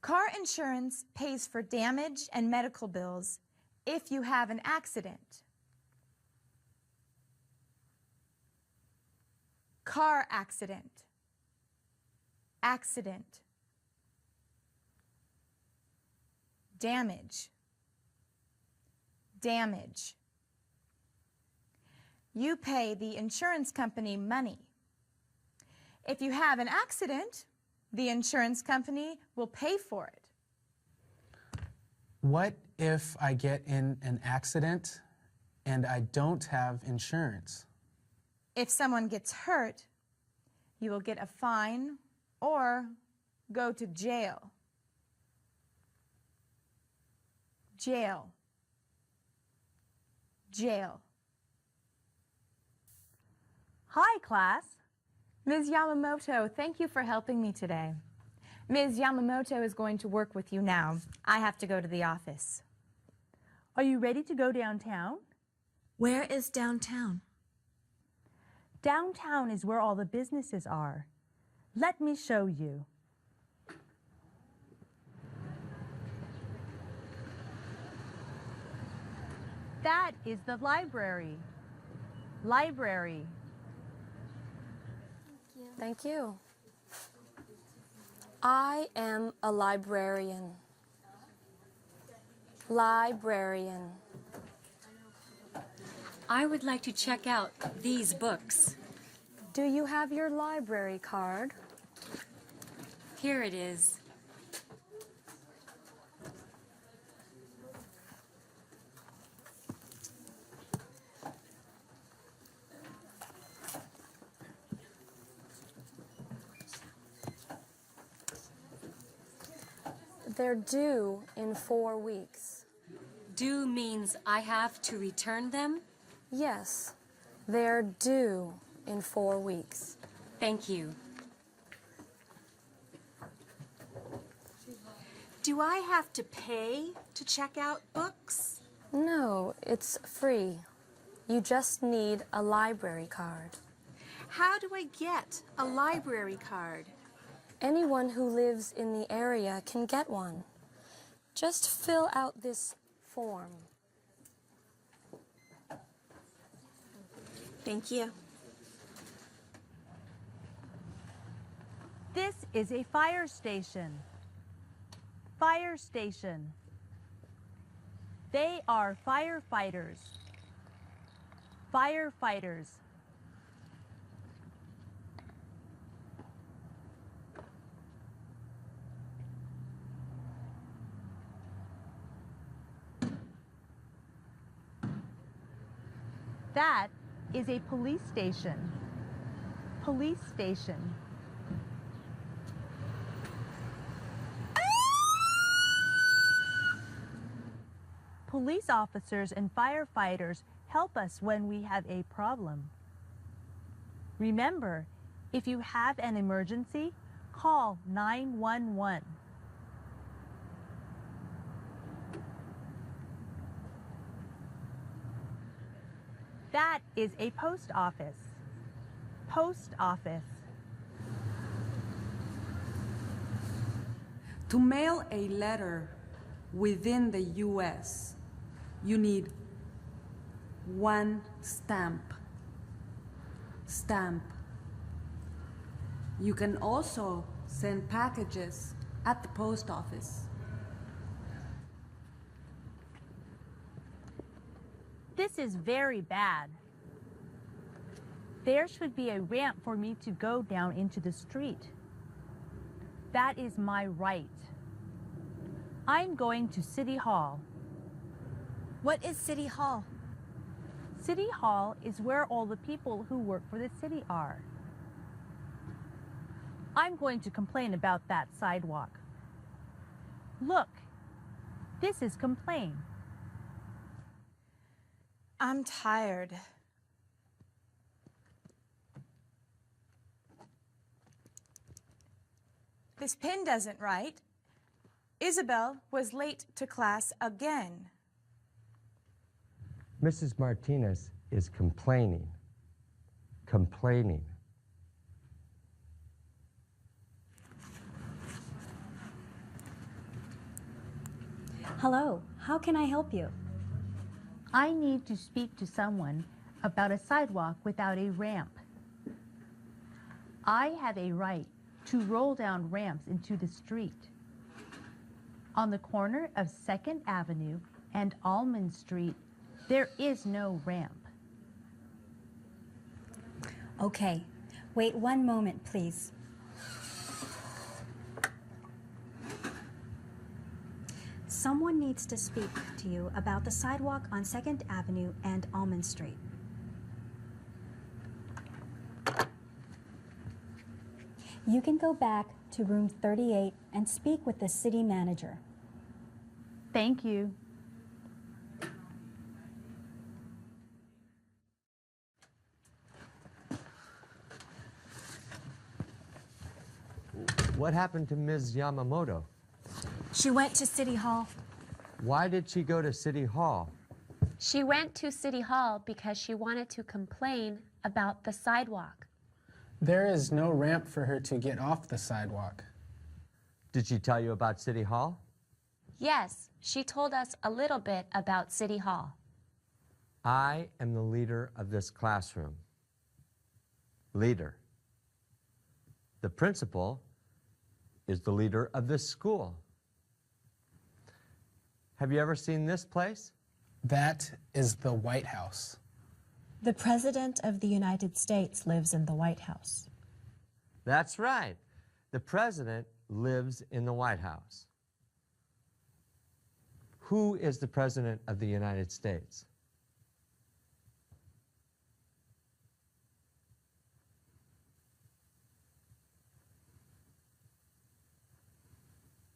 Car insurance pays for damage and medical bills if you have an accident. Car accident. Accident. Damage. Damage. You pay the insurance company money. If you have an accident, the insurance company will pay for it. What if I get in an accident and I don't have insurance? If someone gets hurt, you will get a fine or go to jail. Jail. Jail. Hi, class. Ms. Yamamoto, thank you for helping me today. Ms. Yamamoto is going to work with you now. I have to go to the office. Are you ready to go downtown? Where is downtown? Downtown is where all the businesses are. Let me show you. That is the library. Library. Thank you. I am a librarian. Librarian. I would like to check out these books. Do you have your library card? Here it is. They're due in 4 weeks. Due means I have to return them? Yes, they're due in 4 weeks. Thank you. Do I have to pay to check out books? No, it's free. You just need a library card. How do I get a library card? Anyone who lives in the area can get one. Just fill out this form. Thank you. This is a fire station. Fire station. They are firefighters. Firefighters. That is a police station. Police station. Police officers and firefighters help us when we have a problem. Remember, if you have an emergency, call 911. That is a post office. Post office. To mail a letter within the U.S., you need 1 stamp. Stamp. You can also send packages at the post office. This is very bad. There should be a ramp for me to go down into the street. That is my right. I'm going to City Hall. What is City Hall? City Hall is where all the people who work for the city are. I'm going to complain about that sidewalk. Look, this is complain. I'm tired. This pen doesn't write. Isabel was late to class again. Mrs. Martinez is complaining. Complaining. Hello, how can I help you? I need to speak to someone about a sidewalk without a ramp. I have a right to roll down ramps into the street. On the corner of 2nd Avenue and Almond Street, there is no ramp. Okay, wait 1 moment, please. Someone needs to speak to you about the sidewalk on 2nd Avenue and Almond Street. You can go back to room 38 and speak with the city manager. Thank you. What happened to Ms. Yamamoto? She went to City Hall. Why did she go to City Hall? She went to City Hall because she wanted to complain about the sidewalk. There is no ramp for her to get off the sidewalk. Did she tell you about City Hall? Yes, she told us a little bit about City Hall. I am the leader of this classroom. Leader. The principal is the leader of this school. Have you ever seen this place? That is the White House. The President of the United States lives in the White House. That's right. The President lives in the White House. Who is the President of the United States?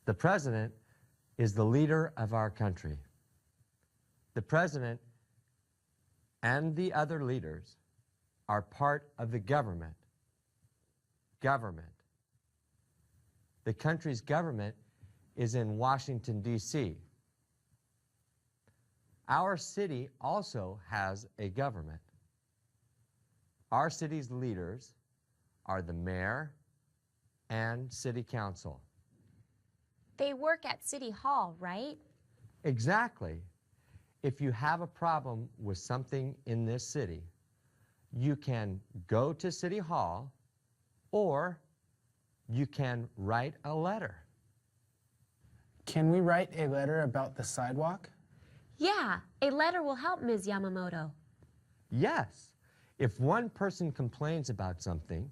The President is the leader of our country. The President and the other leaders are part of the government. Government. The country's government is in Washington, D.C. Our city also has a government. Our city's leaders are the mayor and city council. They work at City Hall, right? Exactly. If you have a problem with something in this city, you can go to City Hall or you can write a letter. Can we write a letter about the sidewalk? Yeah, a letter will help, Ms. Yamamoto. Yes. If one person complains about something,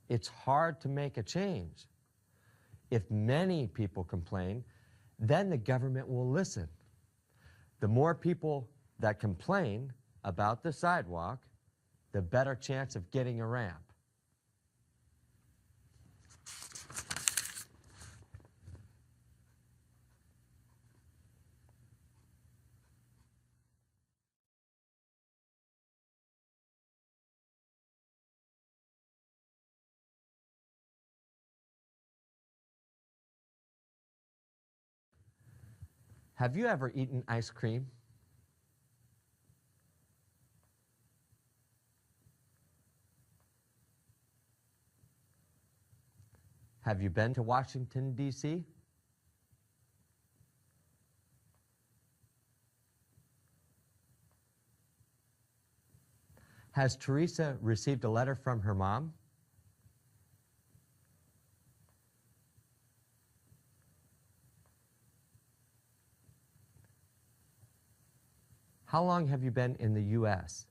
it's hard to make a change. If many people complain, then the government will listen. The more people that complain about the sidewalk, the better chance of getting a ramp. Have you ever eaten ice cream? Have you been to Washington, D.C.? Has Teresa received a letter from her mom? How long have you been in the U.S.?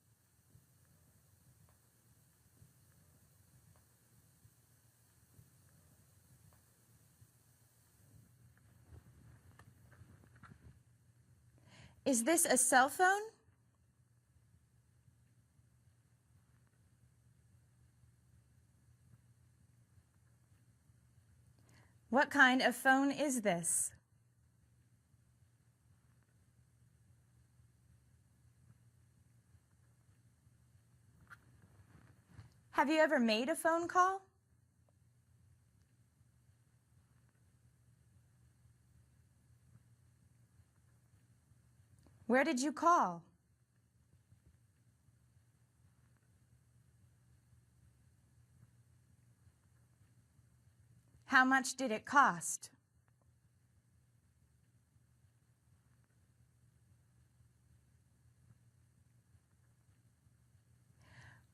Is this a cell phone? What kind of phone is this? Have you ever made a phone call? Where did you call? How much did it cost?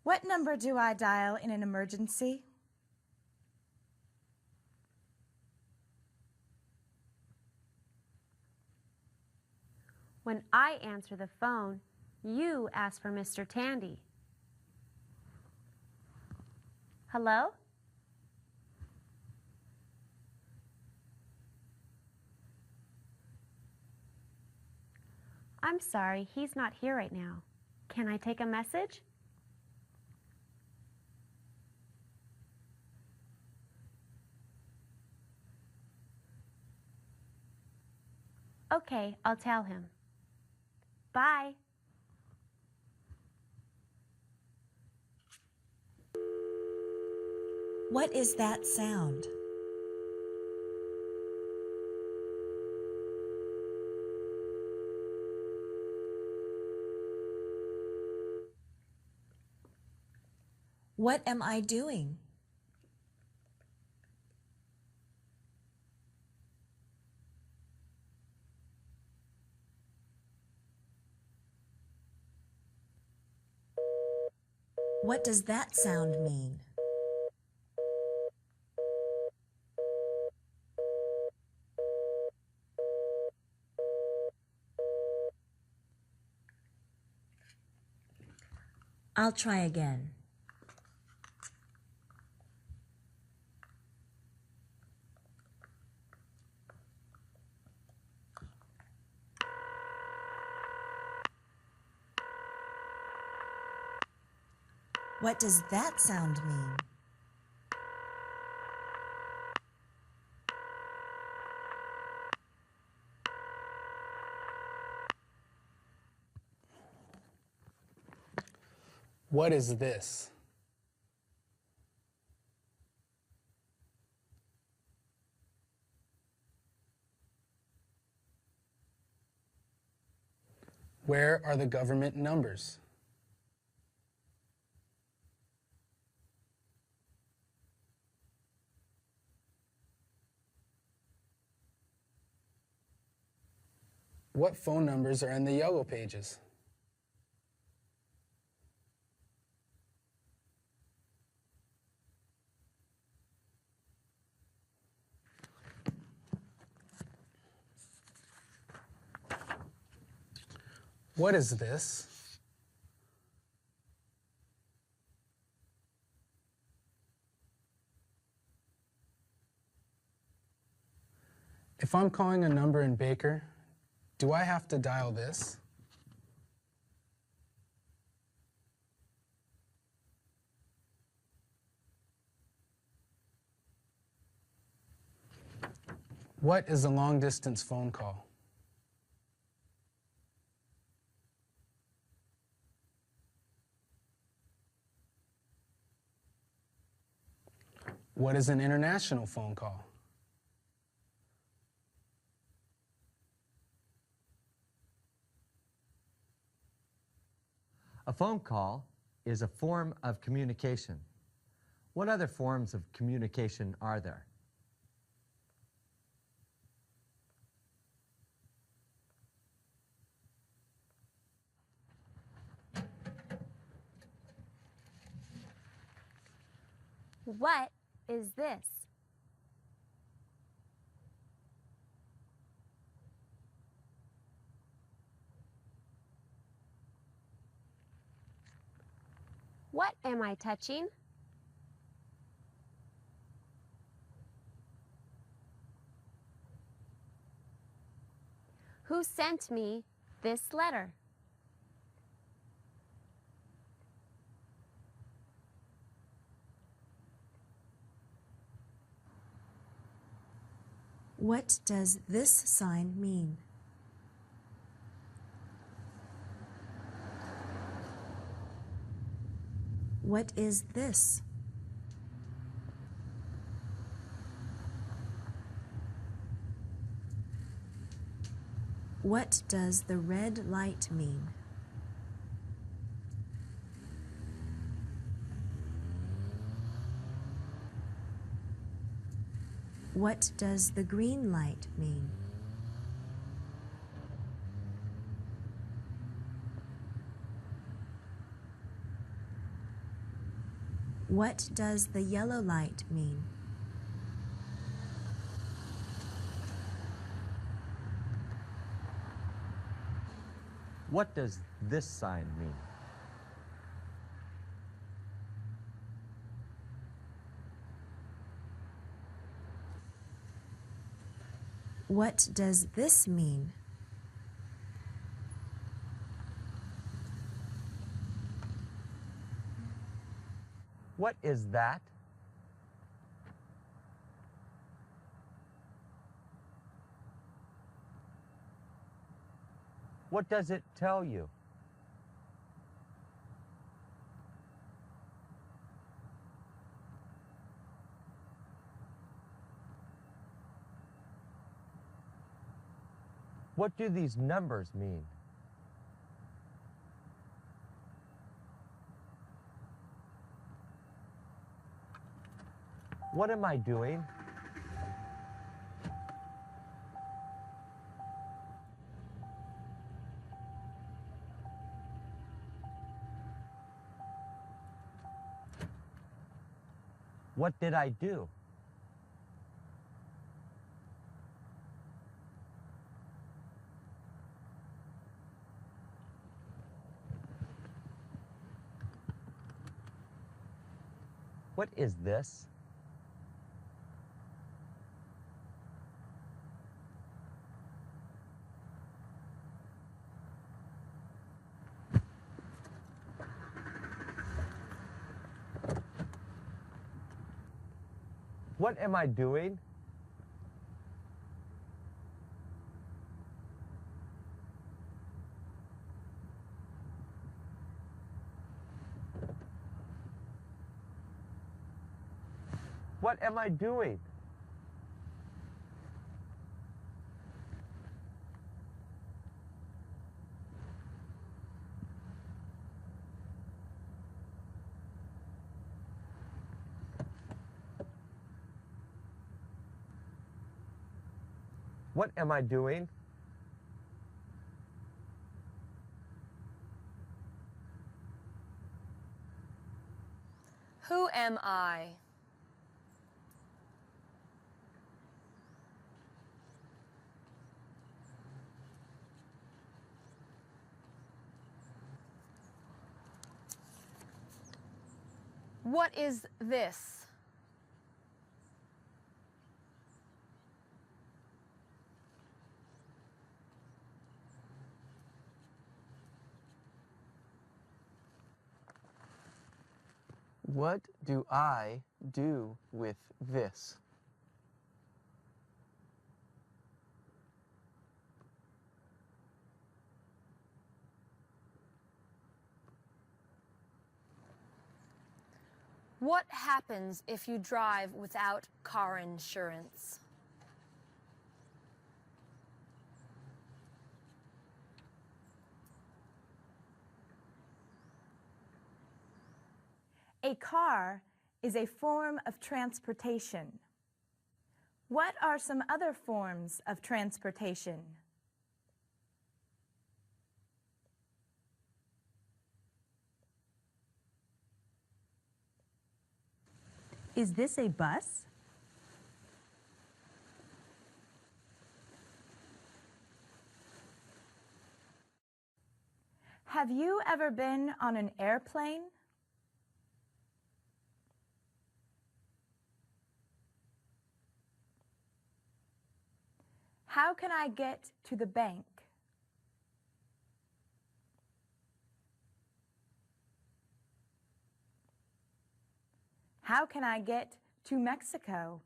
What number do I dial in an emergency? When I answer the phone, you ask for Mr. Tandy. Hello? I'm sorry, he's not here right now. Can I take a message? Okay, I'll tell him. Bye. What is that sound? What am I doing? What does that sound mean? I'll try again. What does that sound mean? What is this? Where are the government numbers? What phone numbers are in the yellow pages? What is this? If I'm calling a number in Baker, do I have to dial this? What is a long-distance phone call? What is an international phone call? A phone call is a form of communication. What other forms of communication are there? What is this? What am I touching? Who sent me this letter? What does this sign mean? What is this? What does the red light mean? What does the green light mean? What does the yellow light mean? What does this sign mean? What does this mean? What is that? What does it tell you? What do these numbers mean? What am I doing? What did I do? What is this? What am I doing? What am I doing? What am I doing? Who am I? What is this? What do I do with this? What happens if you drive without car insurance? A car is a form of transportation. What are some other forms of transportation? Is this a bus? Have you ever been on an airplane? How can I get to the bank? How can I get to Mexico?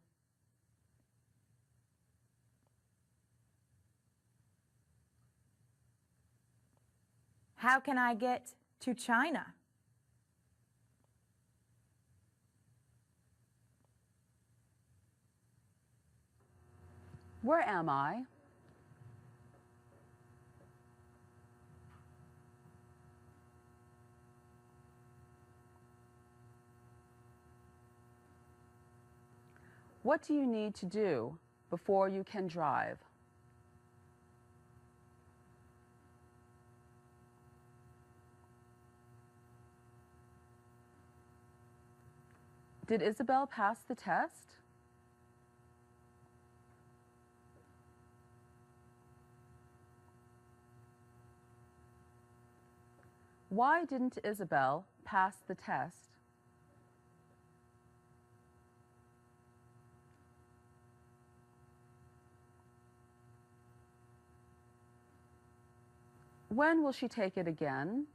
How can I get to China? Where am I? What do you need to do before you can drive? Did Isabel pass the test? Why didn't Isabel pass the test? When will she take it again?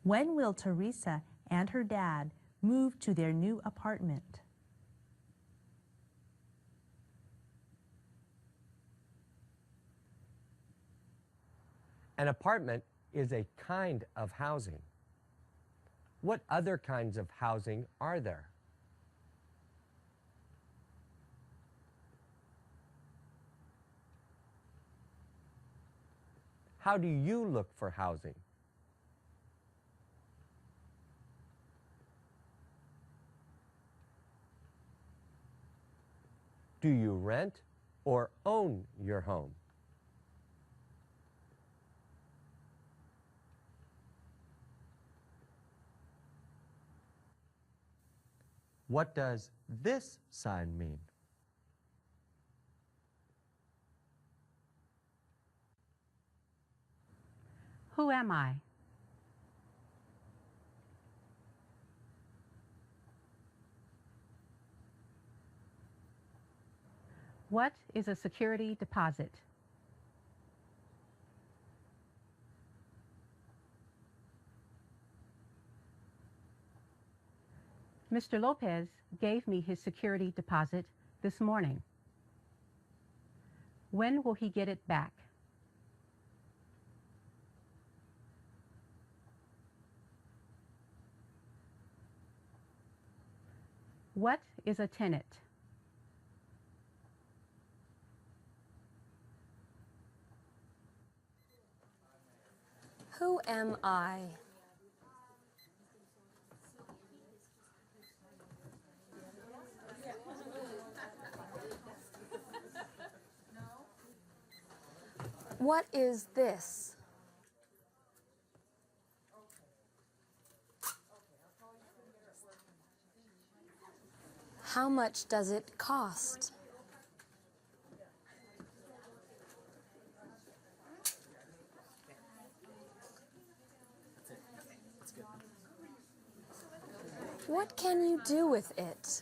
When will Teresa and her dad move to their new apartment? An apartment is a kind of housing. What other kinds of housing are there? How do you look for housing? Do you rent or own your home? What does this sign mean? Who am I? What is a security deposit? Mr. Lopez gave me his security deposit this morning. When will he get it back? What is a tenant? Who am I? What is this? How much does it cost? What can you do with it?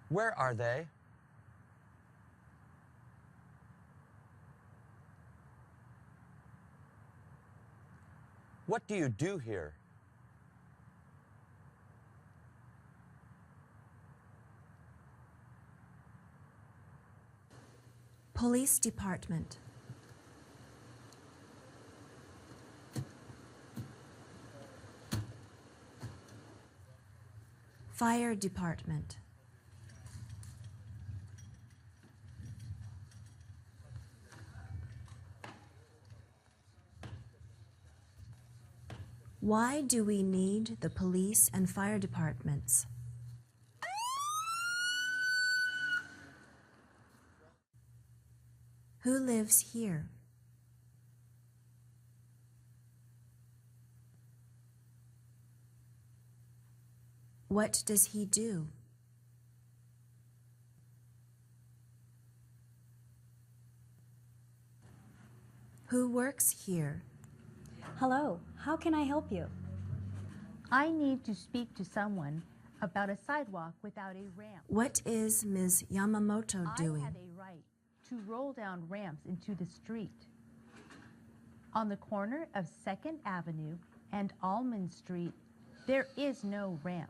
Where are they? What do you do here? Police department. Fire department. Why do we need the police and fire departments? Who lives here? What does he do? Who works here? Hello, how can I help you? I need to speak to someone about a sidewalk without a ramp. What is Ms. Yamamoto doing? I have a right to roll down ramps into the street. On the corner of 2nd Avenue and Almond Street, there is no ramp.